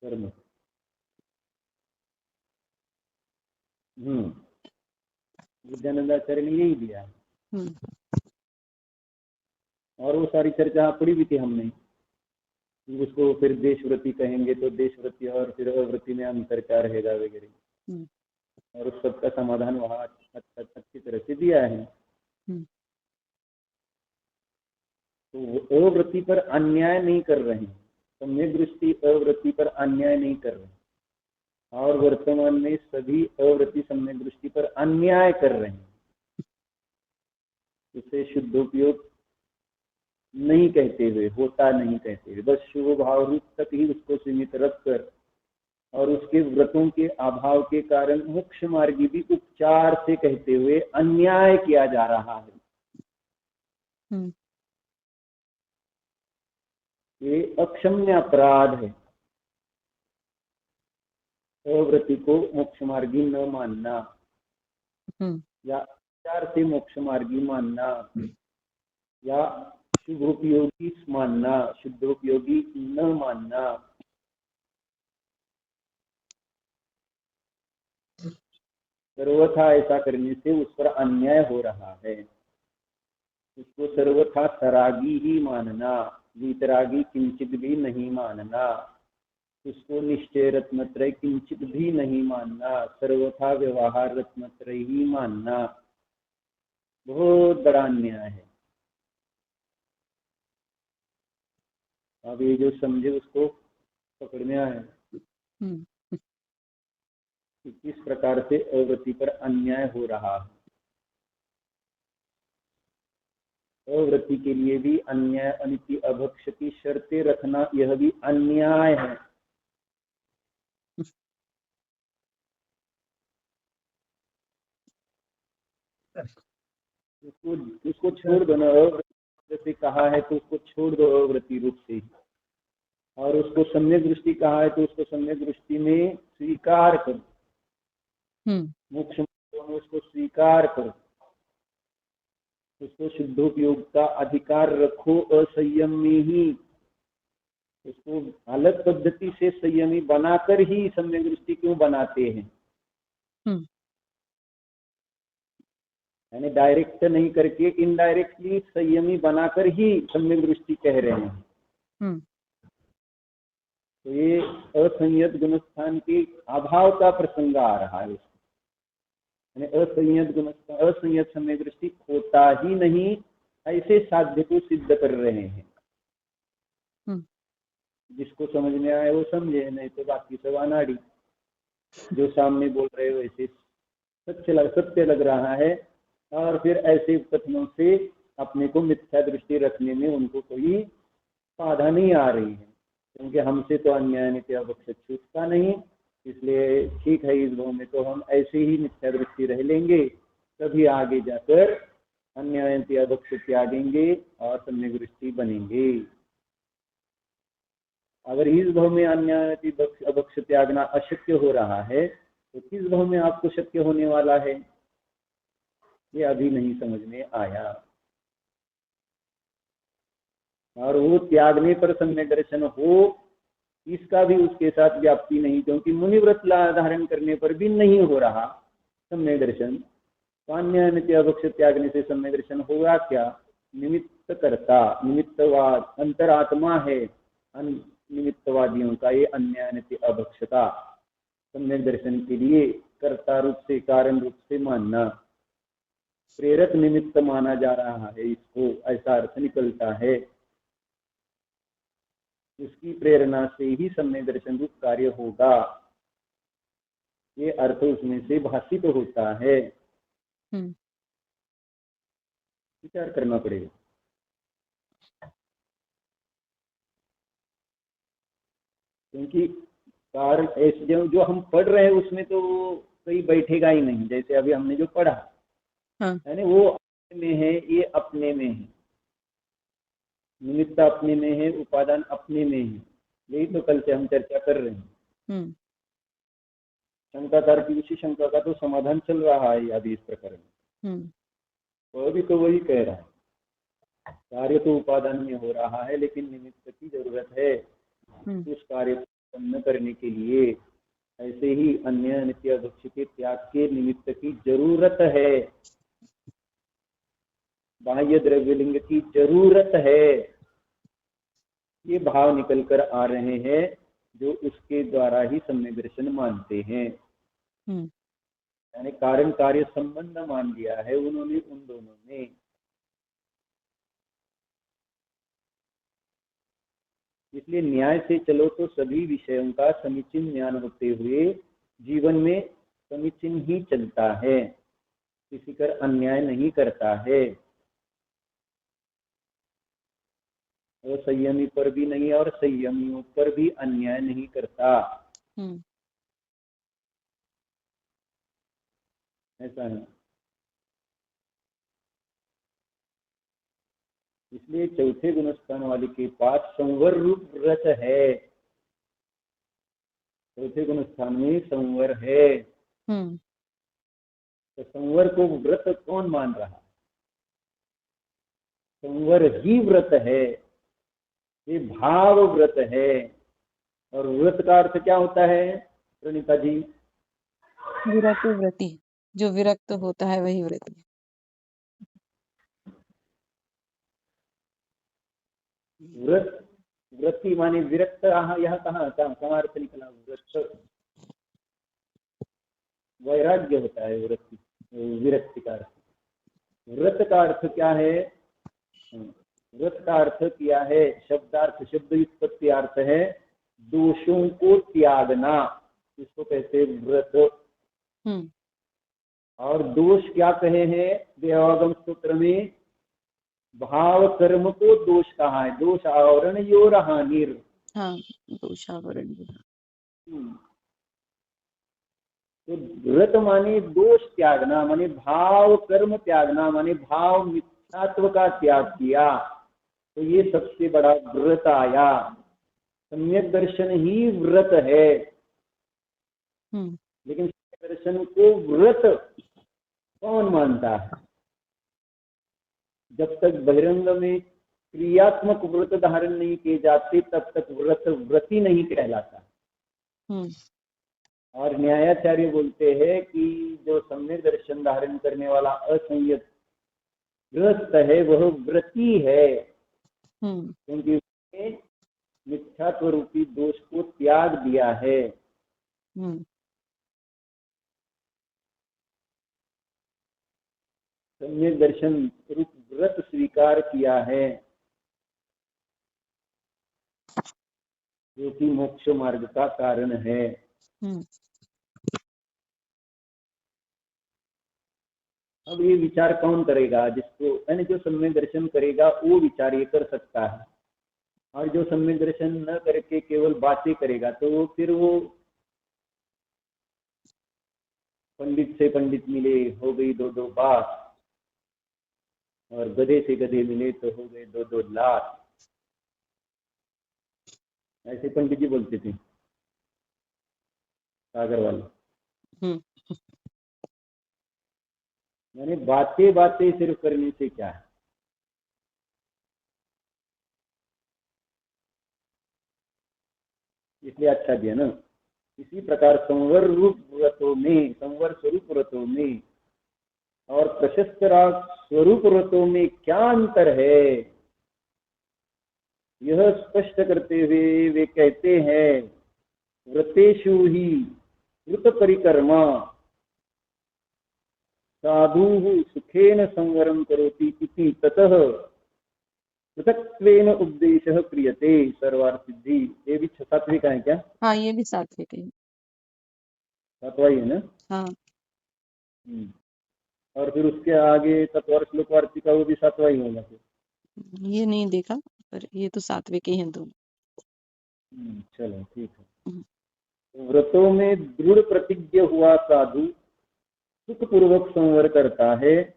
कर्म विद्यानंद आचार्य ने यही दिया है। और वो सारी चर्चा पढ़ी भी थी हमने, उसको फिर देशव्रती कहेंगे तो देशव्रती और फिर अव्रती में अंतर क्या रहेगा वगैरह, और उस सब का समाधान वहाँ अच्छी तरह से दिया है। तो अव्रति पर अन्याय नहीं कर रहे हैं, सम्यक दृष्टि अव्रति पर अन्याय नहीं कर रहे हैं, और वर्तमान में सभी अव्रति सम्यक दृष्टि पर अन्याय कर रहे हैं। उसे शुद्धोपयोग नहीं कहते हुए, होता नहीं कहते हुए, बस शुभ भाव रूप तक ही उसको सीमित रखकर और उसके व्रतों के अभाव के कारण मोक्ष मार्गी भी उपचार से कहते हुए अन्याय किया जा रहा है। ये अक्षम्य अपराध है, अव्रति को मोक्ष मार्गी न मानना या उपचार से मोक्ष मार्गी मानना या शुभोपयोगी मानना, शुद्धोपयोगी न मानना। सर्वथा ऐसा करने से उस पर अन्याय हो रहा है। उसको सर्वथा सरागी ही मानना, वीतरागी किंचित भी नहीं मानना, उसको निश्चय रत्नत्रय किंचित भी नहीं मानना, सर्वथा व्यवहार रत्नत्रय ही मानना बहुत बड़ा अन्याय है। अब ये जो समझे उसको पकड़ में आए कि किस प्रकार से अव्रति पर अन्याय हो रहा है। अव्रति के लिए भी अन्याय, अनिति अभक्ष की शर्तें रखना यह भी अन्याय है। उसको छोड़ दो ना, जैसे कहा है तो उसको छोड़ दो अव्रति रूप से, और उसको सम्यक दृष्टि कहा है तो उसको सम्यक दृष्टि में स्वीकार करो, मोक्ष में उसको स्वीकार करो, उसको शुद्धोपयोग का अधिकार रखो, असंयम में ही उसको अलग पद्धति से संयमी बनाकर ही सम्यक दृष्टि क्यों बनाते हैं, यानी डायरेक्ट नहीं करके इनडायरेक्टली संयमी बनाकर ही सम्यक दृष्टि कह रहे हैं। तो ये असंयत गुणस्थान के अभाव का प्रसंग आ रहा है, यानी असंयत गुणस्थान, असंयत सम्यक दृष्टि होता ही नहीं, ऐसे साध्य को सिद्ध कर रहे हैं। जिसको समझ में आए वो समझे, नहीं तो बाकी सब अनाड़ी, जो सामने बोल रहे हो वैसे सत्य लग रहा है, और फिर ऐसे कथनों से अपने को मिथ्या दृष्टि रखने में उनको कोई बाधा नहीं आ रही है। क्योंकि हमसे तो अन्याय नित्य अभक्षित छूटता नहीं, इसलिए ठीक है इस भाव में तो हम ऐसे ही मिथ्या दृष्टि रह लेंगे, तभी आगे जाकर अन्याय नित्य अभक्षित त्यागेंगे और सम्यक दृष्टि बनेंगे। अगर इस भाव में अन्याय नित्य अभक्षित त्यागना अशक्य हो रहा है तो किस भाव में आपको शक्य होने वाला है, ये अभी नहीं समझ में आया। और वो त्यागने पर सम्यक दर्शन हो, इसका भी उसके साथ व्याप्ति नहीं, क्योंकि मुनिव्रत धारण करने पर भी नहीं हो रहा सम्यक दर्शन। तो अन्याय नित्य अभक्षित त्यागने से सम्यक दर्शन होगा क्या? निमित्त करता, निमित्तवाद, अंतरात्मा है निमित्तवादियों का ये अन्याय नित्य अभक्षता। सम्यक दर्शन के लिए कर्ता रूप से, कारण रूप से मानना, प्रेरक निमित्त माना जा रहा है इसको, ऐसा अर्थ निकलता है। उसकी प्रेरणा से ही सम्यक दर्शन रूप कार्य होगा, ये अर्थ उसमें से भाषित होता है। विचार करना पड़ेगा। क्योंकि कार्य जो हम पढ़ रहे हैं उसमें तो कहीं बैठेगा ही नहीं। जैसे अभी हमने जो पढ़ा यानी वो अपने में है, ये अपने में है, निमित्त अपने में है, उपादान अपने में है। यही तो कल से हम चर्चा कर रहे हैं। शंकाकार की उसी शंका का तो समाधान चल रहा है अभी इस प्रकार में। तो अभी तो वही कह रहा है, कार्य तो उपादान में हो रहा है, लेकिन निमित्त की जरूरत है उस कार्य को उत्पन्न करने के लिए। ऐसे ही अन्य नित्य अभक्ष के त्याग के निमित्त की जरूरत है, बाह्य द्रव्यलिंग की जरूरत है। ये भाव निकल कर आ रहे हैं जो उसके द्वारा ही सम्यक दर्शन मानते हैं। यानी कारण कार्य संबंध मान लिया है उन्होंने, उन दोनों ने। इसलिए न्याय से चलो तो सभी विषयों का समीचीन ज्ञान होते हुए जीवन में समीचीन ही चलता है, किसी कर अन्याय नहीं करता है। और संयमी पर भी नहीं और संयमियों पर भी अन्याय नहीं करता। ऐसा है। इसलिए चौथे गुणस्थान वाले के पास संवर रूप व्रत है। चौथे गुणस्थान में संवर है। तो संवर को व्रत कौन मान रहा? संवर ही व्रत है, ये भाव व्रत है। और व्रत का अर्थ क्या होता है प्रणीता जी? विरक्त व्रति, जो विरक्त होता है वही व्रति। व्रत, व्रति माने विरक्त। यह कहाँ अर्थ निकला? व्रत वैराग्य होता है वृत्ति, विरक्ति का अर्थ। व्रत का अर्थ क्या है? व्रत का अर्थ क्या है? शब्दार्थ, शब्द व्युत्पत्ति अर्थ है दोषों को त्यागना, इसको कहते हैं व्रत। और दोष क्या कहे हैं देवागम सूत्र में? भाव कर्म को दोष कहा है। दोष आवरण योर हानिर। दोष आवरण। तो व्रत माने दोष त्यागना, माने भाव कर्म त्यागना, माने भाव मिथ्यात्व का त्याग किया। तो ये सबसे बड़ा व्रत आया। सम्यक दर्शन ही व्रत है। लेकिन सम्यक दर्शन को व्रत कौन मानता है? जब तक बहिरंग में क्रियात्मक व्रत धारण नहीं किए जाते तब तक व्रत व्रती नहीं कहलाता। और न्यायाचार्य बोलते हैं कि जो सम्यक दर्शन धारण करने वाला असंयत ग्रस्त है वह व्रती है, क्योंकि उसने मिथ्यात्व रूपी दोष को त्याग दिया है। सम्यक दर्शन रूप व्रत स्वीकार किया है, जो कि मोक्ष मार्ग का कारण है। अब ये विचार कौन करेगा? जिसको यानी जो सम्यक दर्शन करेगा वो विचार ये कर सकता है। और जो सम्यक दर्शन न करके केवल बातें करेगा तो वो फिर वो पंडित से पंडित मिले हो गई दो दो बात, और गधे से गधे मिले तो हो गए दो दो लाख, ऐसे पंडित जी बोलते थे सागर वाले। यानी बातें बातें सिर्फ करने से क्या है, इसलिए अच्छा दिया ना। इसी प्रकार संवर रूप व्रतों में, संवर स्वरूप व्रतों में और प्रशस्त राग स्वरूप व्रतों में क्या अंतर है, यह स्पष्ट करते हुए वे कहते हैं व्रतेषु ही व्रत परिकर्मा साधु सुखेन संवरम करोति इति ततः पृथक्त्वेन उपदेशः क्रियते सर्वार्थ सिद्धि। ये भी सात्विक है क्या? हाँ, ये भी सात्विक है। सातवां ही है ना? हाँ। और फिर उसके आगे तत्वार श्लोक वार्तिका वो भी सातवां ही होगा फिर। ये नहीं देखा, पर ये तो सात्विक ही है दोनों। चलो ठीक है। व्रतों में दृढ़ प्रतिज्ञ हुआ साधु सुख पूर्वक संवर करता है,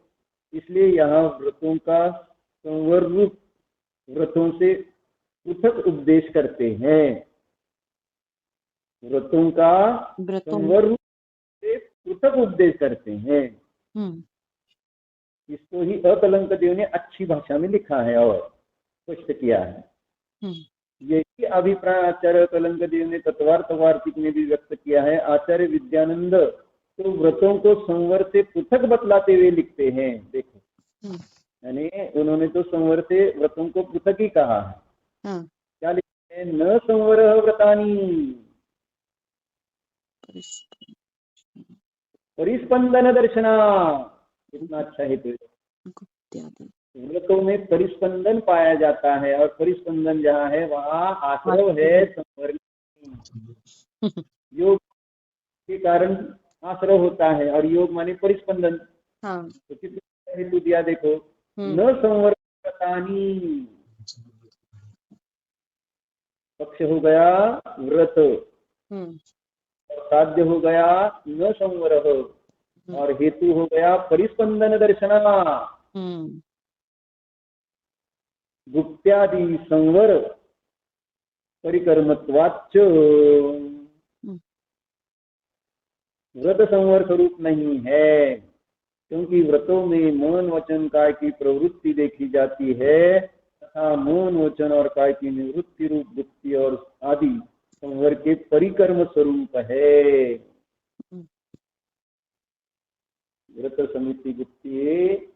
इसलिए यहाँ व्रतों का संवर रूप व्रतों से पृथक उपदेश करते हैं। व्रतों का संवर रूप से पृथक उपदेश करते हैं। इसको ही अकलंक देव ने अच्छी भाषा में लिखा है और स्पष्ट किया है। यही अभिप्राय आचार्य कलंक देव ने तत्वार्थ वार्तिक में भी व्यक्त किया है। आचार्य विद्यानंद तो व्रतों को संवर से पृथक बतलाते हुए लिखते हैं। देखो, यानी उन्होंने तो संवर से व्रतों को पृथक ही कहा है। क्या लिखते हैं? न संवर व्रतानी परिस्पंदन दर्शना। कितना अच्छा है। तो व्रतों में परिस्पंदन पाया जाता है, और परिस्पंदन जहाँ है वहाँ आश्रव है संवर। योग के कारण आश्रव होता है, और योग माने परिस्पंदन। तो कितना हेतु दिया देखो, न संवर व्रतानी, पक्ष हो गया व्रत, और साध्य हो गया न संवर, और हेतु हो गया परिस्पंदन दर्शना। गुप्त्यादि संवर परिकर्मत्वाच्च, व्रत संवर स्वरूप नहीं है, क्योंकि व्रतों में मन वचन काय की प्रवृत्ति देखी जाती है, तथा मन वचन और काय की निवृत्ति रूप गुप्ति और आदि संवर के परिकर्म स्वरूप है। व्रत समिति गुप्ति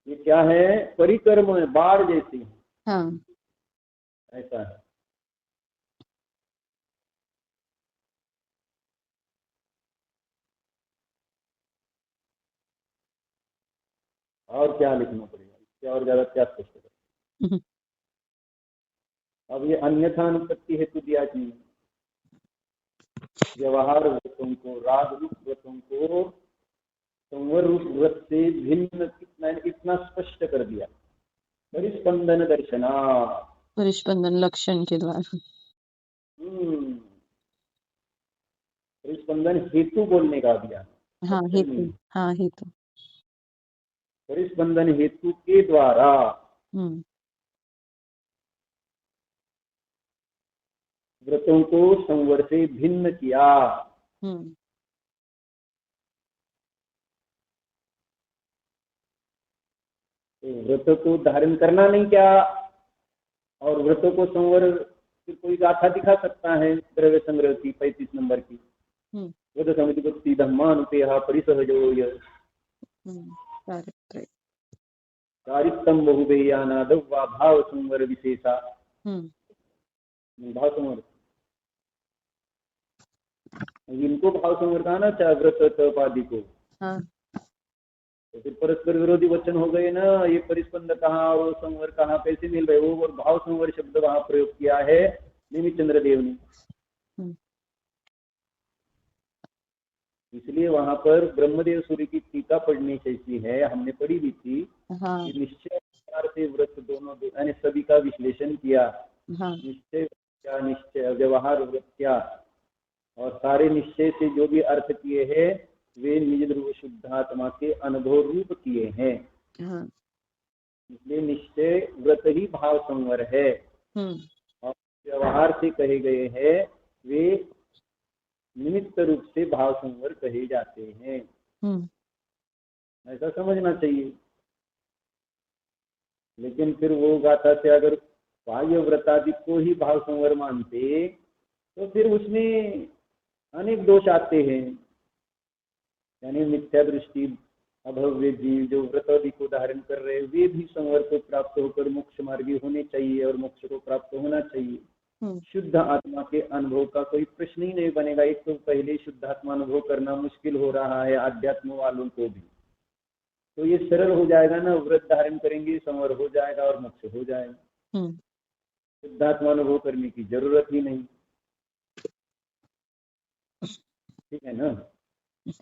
ये क्या है? परिकर्म है, बाढ़ जैसी है। ऐसा है। और क्या लिखना पड़ेगा इससे और ज्यादा क्या स्पष्ट करें? अब ये अन्यथा अनुपत्ति हेतु दिया कि व्यवहार व्रतों को, राग रूप व्रतों को संवर रूप व्रत से भिन्न इतना स्पष्ट कर दिया। परिस्पंदन दर्शना, परिस्पंदन लक्षण के द्वारा। परिस्पंदन हेतु बोलने का दिया। हाँ, हेतु। हाँ, हेतु। परिस्पंदन हेतु के द्वारा व्रतों को संवर से भिन्न किया। व्रत को धारण करना नहीं क्या, और व्रतों को संवर, कोई गाथा दिखा सकता है द्रव्य संग्रह की 35 नंबर की, व्रत समिति को सीधम्मानुपेहा परिसहजो कारित्तम बहुबेयानाद वा भाव संवर विशेषा। भाव संवर, इनको भाव संवर कहा ना, चाहे व्रत उपाधि को। तो फिर परस्पर विरोधी वचन हो गए ना, ये परिस्पंद कहाँ और संवर कहाँ, कैसे मिल रहे? वो और भाव संवर शब्द वहां प्रयोग किया है निमित चंद्र देव ने। इसलिए वहां पर ब्रह्मदेव सूर्य की टीका पढ़नी चाहिए है, हमने पढ़ी भी थी। निश्चय प्रकार से व्रत दोनों यानी सभी का विश्लेषण किया, हाँ। निश्चय क्या निश्चय व्यवहार वृत्त्या, और सारे निश्चय से जो भी अर्थ किए हैं वे निज ध्रुव शुद्धात्मा के अनुभव रूप किए हैं। हाँ। इसलिए निश्चय व्रत ही भाव संवर है, और व्यवहार से कहे गए हैं वे निमित्त रूप से भाव संवर कहे जाते हैं। ऐसा समझना चाहिए। लेकिन फिर वो गाथा से अगर बाह्य व्रतादि को ही भाव संवर मानते तो फिर उसमें अनेक दोष आते हैं। यानी मिथ्या दृष्टि, अभव्य जीव जो व्रतादि को धारण कर रहे हैं वे भी संवर को प्राप्त होकर मोक्ष मार्गी होने चाहिए और मोक्ष को प्राप्त होना चाहिए। शुद्ध आत्मा के अनुभव का कोई प्रश्न ही नहीं बनेगा। एक तो पहले शुद्ध आत्मा अनुभव करना मुश्किल हो रहा है आध्यात्म वालों को भी, तो ये सरल हो जाएगा ना, व्रत धारण करेंगे संवर हो जाएगा और मोक्ष हो जाएगा। शुद्धात्मा अनुभव करने की जरूरत ही नहीं। ठीक है ना?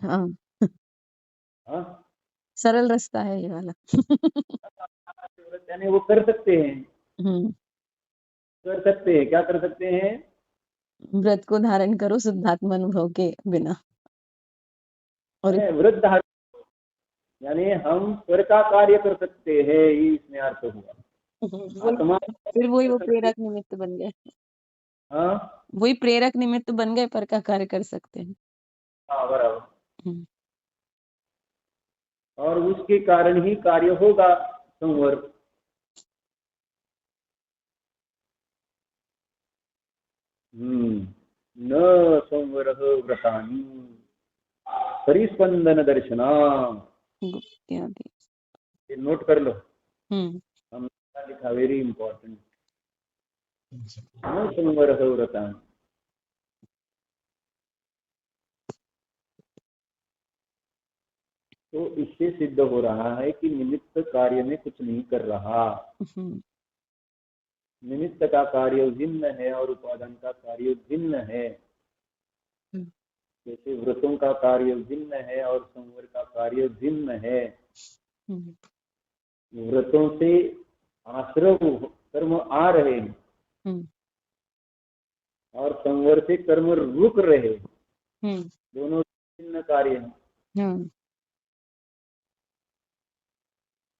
हाँ। हाँ, सरल रास्ता है ये वाला। यानी वो कर सकते हैं, क्या कर सकते हैं? व्रत को धारण करो शुद्धात्मा अनुभव के बिना। और व्रत धारण यानी हम स्वर का कार्य कर सकते हैं, ये इसमें अर्थ हुआ। आत्मा फिर वही वो प्रेरक निमित्त बन गए। हाँ, वही प्रेरक निमित्त बन गए, पर का कार्य कर सकते हैं। हाँ, बराबर। और उसके कारण ही कार्य होगा संवर। न संवर व्रतानि परिस्पंदन दर्शना। नोट कर लो। हम लिखा वेरी इंपॉर्टेंट। न संवर व्रतानि, तो इससे सिद्ध हो रहा है कि निमित्त कार्य में कुछ नहीं कर रहा। निमित्त का कार्य भिन्न है और उपादान का कार्य भिन्न है। जैसे व्रतों का कार्य भिन्न है और संवर का कार्य भिन्न है। व्रतों से आश्रव कर्म आ रहे हैं और संवर से कर्म रुक रहे, दोनों भिन्न कार्य हैं।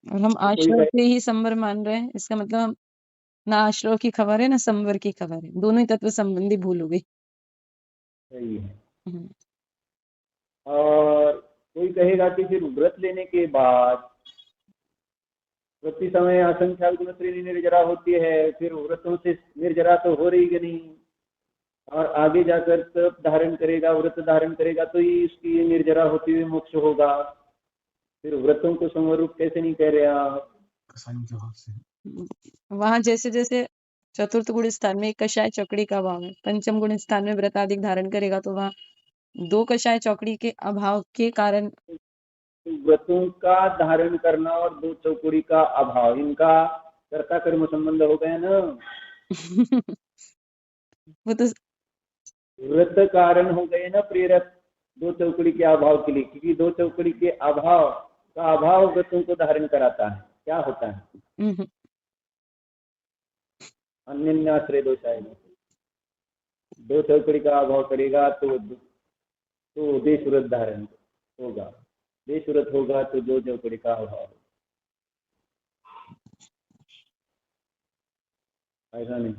और हम आश्रव से ही संवर मान रहे हैं, इसका मतलब हम ना आश्रव की खबर है ना संवर की खबर है, दोनों ही तत्व संबंधी भूल हो गई। सही है। और कोई कहेगा कि फिर व्रत लेने के बाद प्रति समय असंख्या गुण श्रेणी निर्जरा होती है, फिर व्रतों से निर्जरा तो हो रही कि नहीं, और आगे जाकर तप धारण करेगा, व्रत धारण करेगा तो ही इसकी निर्जरा होती हुई मोक्ष होगा। फिर व्रतों को संवरूप कैसे नहीं कह रहे आप? वहां जैसे जैसे चतुर्थ गुण स्थान में कषाय चौकड़ी का अभाव है, पंचम गुण स्थान में व्रताधिक धारण करेगा तो वहाँ दो कषाय चौकड़ी के अभाव के कारण व्रतों का धारण करना और दो चौकड़ी का अभाव, इनका कर्ता कर्म संबंध हो गया ना। वो तो व्रत कारण हो गए ना प्रेरक दो चौकड़ी के अभाव के लिए, क्योंकि दो चौकड़ी के अभाव का अभाव व्रतों को धारण कराता है। क्या होता है? अन्यन्याश्रय दोष आएगा। दो चौकड़ी का अभाव करेगा तो देश व्रत धारण होगा, देश व्रत होगा तो दो चौकड़ी का अभाव। ऐसा नहीं।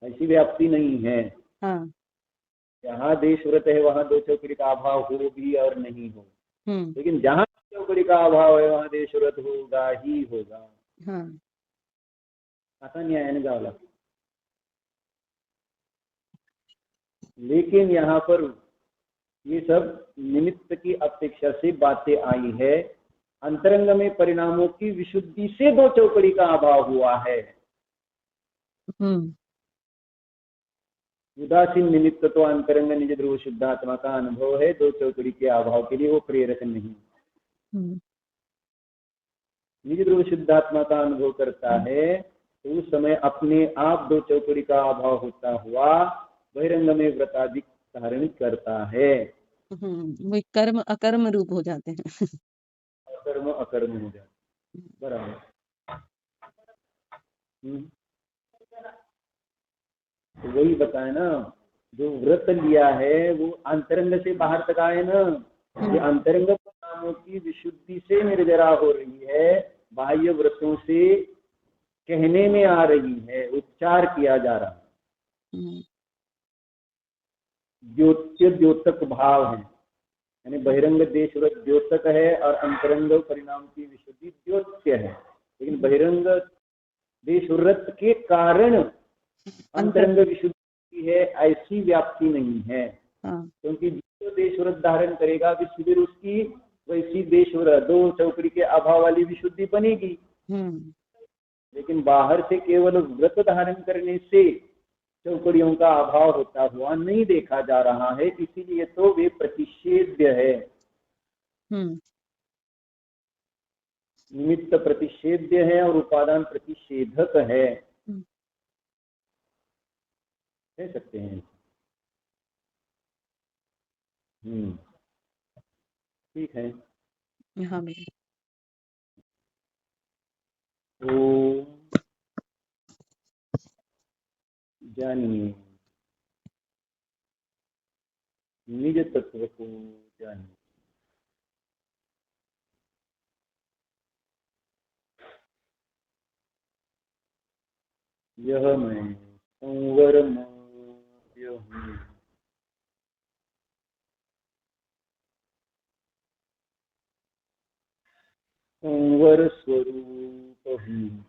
ऐसी व्याप्ति नहीं है। हाँ। जहाँ देश व्रत है वहाँ दो चौकड़ी का अभाव हो भी और नहीं हो, लेकिन जहाँ चौकड़ी का अभाव है वहाँ देश व्रत होगा ही होगा। हाँ। ऐसा न्याय है ना। लेकिन यहाँ पर ये सब निमित्त की अपेक्षा से बातें आई है। अंतरंग में परिणामों की विशुद्धि से दो चौकड़ी का अभाव हुआ है। उदासीन निमित्त तो अंतरंग निज ध्रुव शुद्धात्मा का अनुभव है, दो चौकड़ी के अभाव के लिए वो प्रेरक नहीं। निज ध्रुव शुद्धात्मा का अनुभव करता है तो उस समय अपने आप दो चौकड़ी का अभाव होता हुआ बहिरंग में व्रताधिक धारण करता है। वो कर्म अकर्म रूप हो जाते हैं। कर्म अकर्म हो जाता। बराबर। तो वही बताए ना, जो व्रत लिया है वो अंतरंग से बाहर तक आए ना, ये अंतरंग परिणामों की विशुद्धि से निर्जरा हो रही है, बाह्य व्रतों से कहने में आ रही है, उच्चार किया जा रहा है। द्योत्य द्योतक भाव है, यानी बहिरंग देश व्रत द्योतक है और अंतरंग परिणाम की विशुद्धि द्योत्य है। लेकिन बहिरंग देश व्रत के कारण अंतरंग विशुद्धि है, ऐसी व्याप्ति नहीं है। क्योंकि जो देश व्रत धारण करेगा फिर उसकी वैसी देश व्रत दो चौकड़ी के अभाव वाली विशुद्धि बनेगी। लेकिन बाहर से केवल व्रत धारण करने से चौकड़ियों का अभाव होता हुआ नहीं देखा जा रहा है, इसीलिए तो वे प्रतिषेध्य है। निमित्त प्रतिषेध्य है और उपादान प्रतिषेधक है, कह सकते हैं। ठीक है। हाँ तो जानिए, निज तत्व को जानिए। यह मैं संवर मध्य हूँ, संवर स्वरूप हूँ।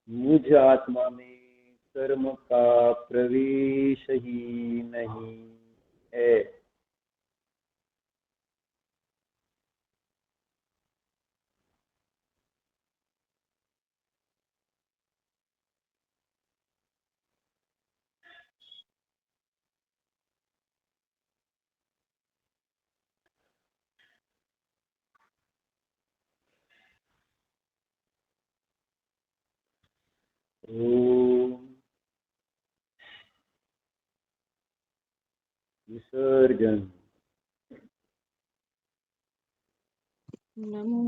मुझ आत्मा में कर्म का प्रवेश ही नहीं है। विसर्जन। नमो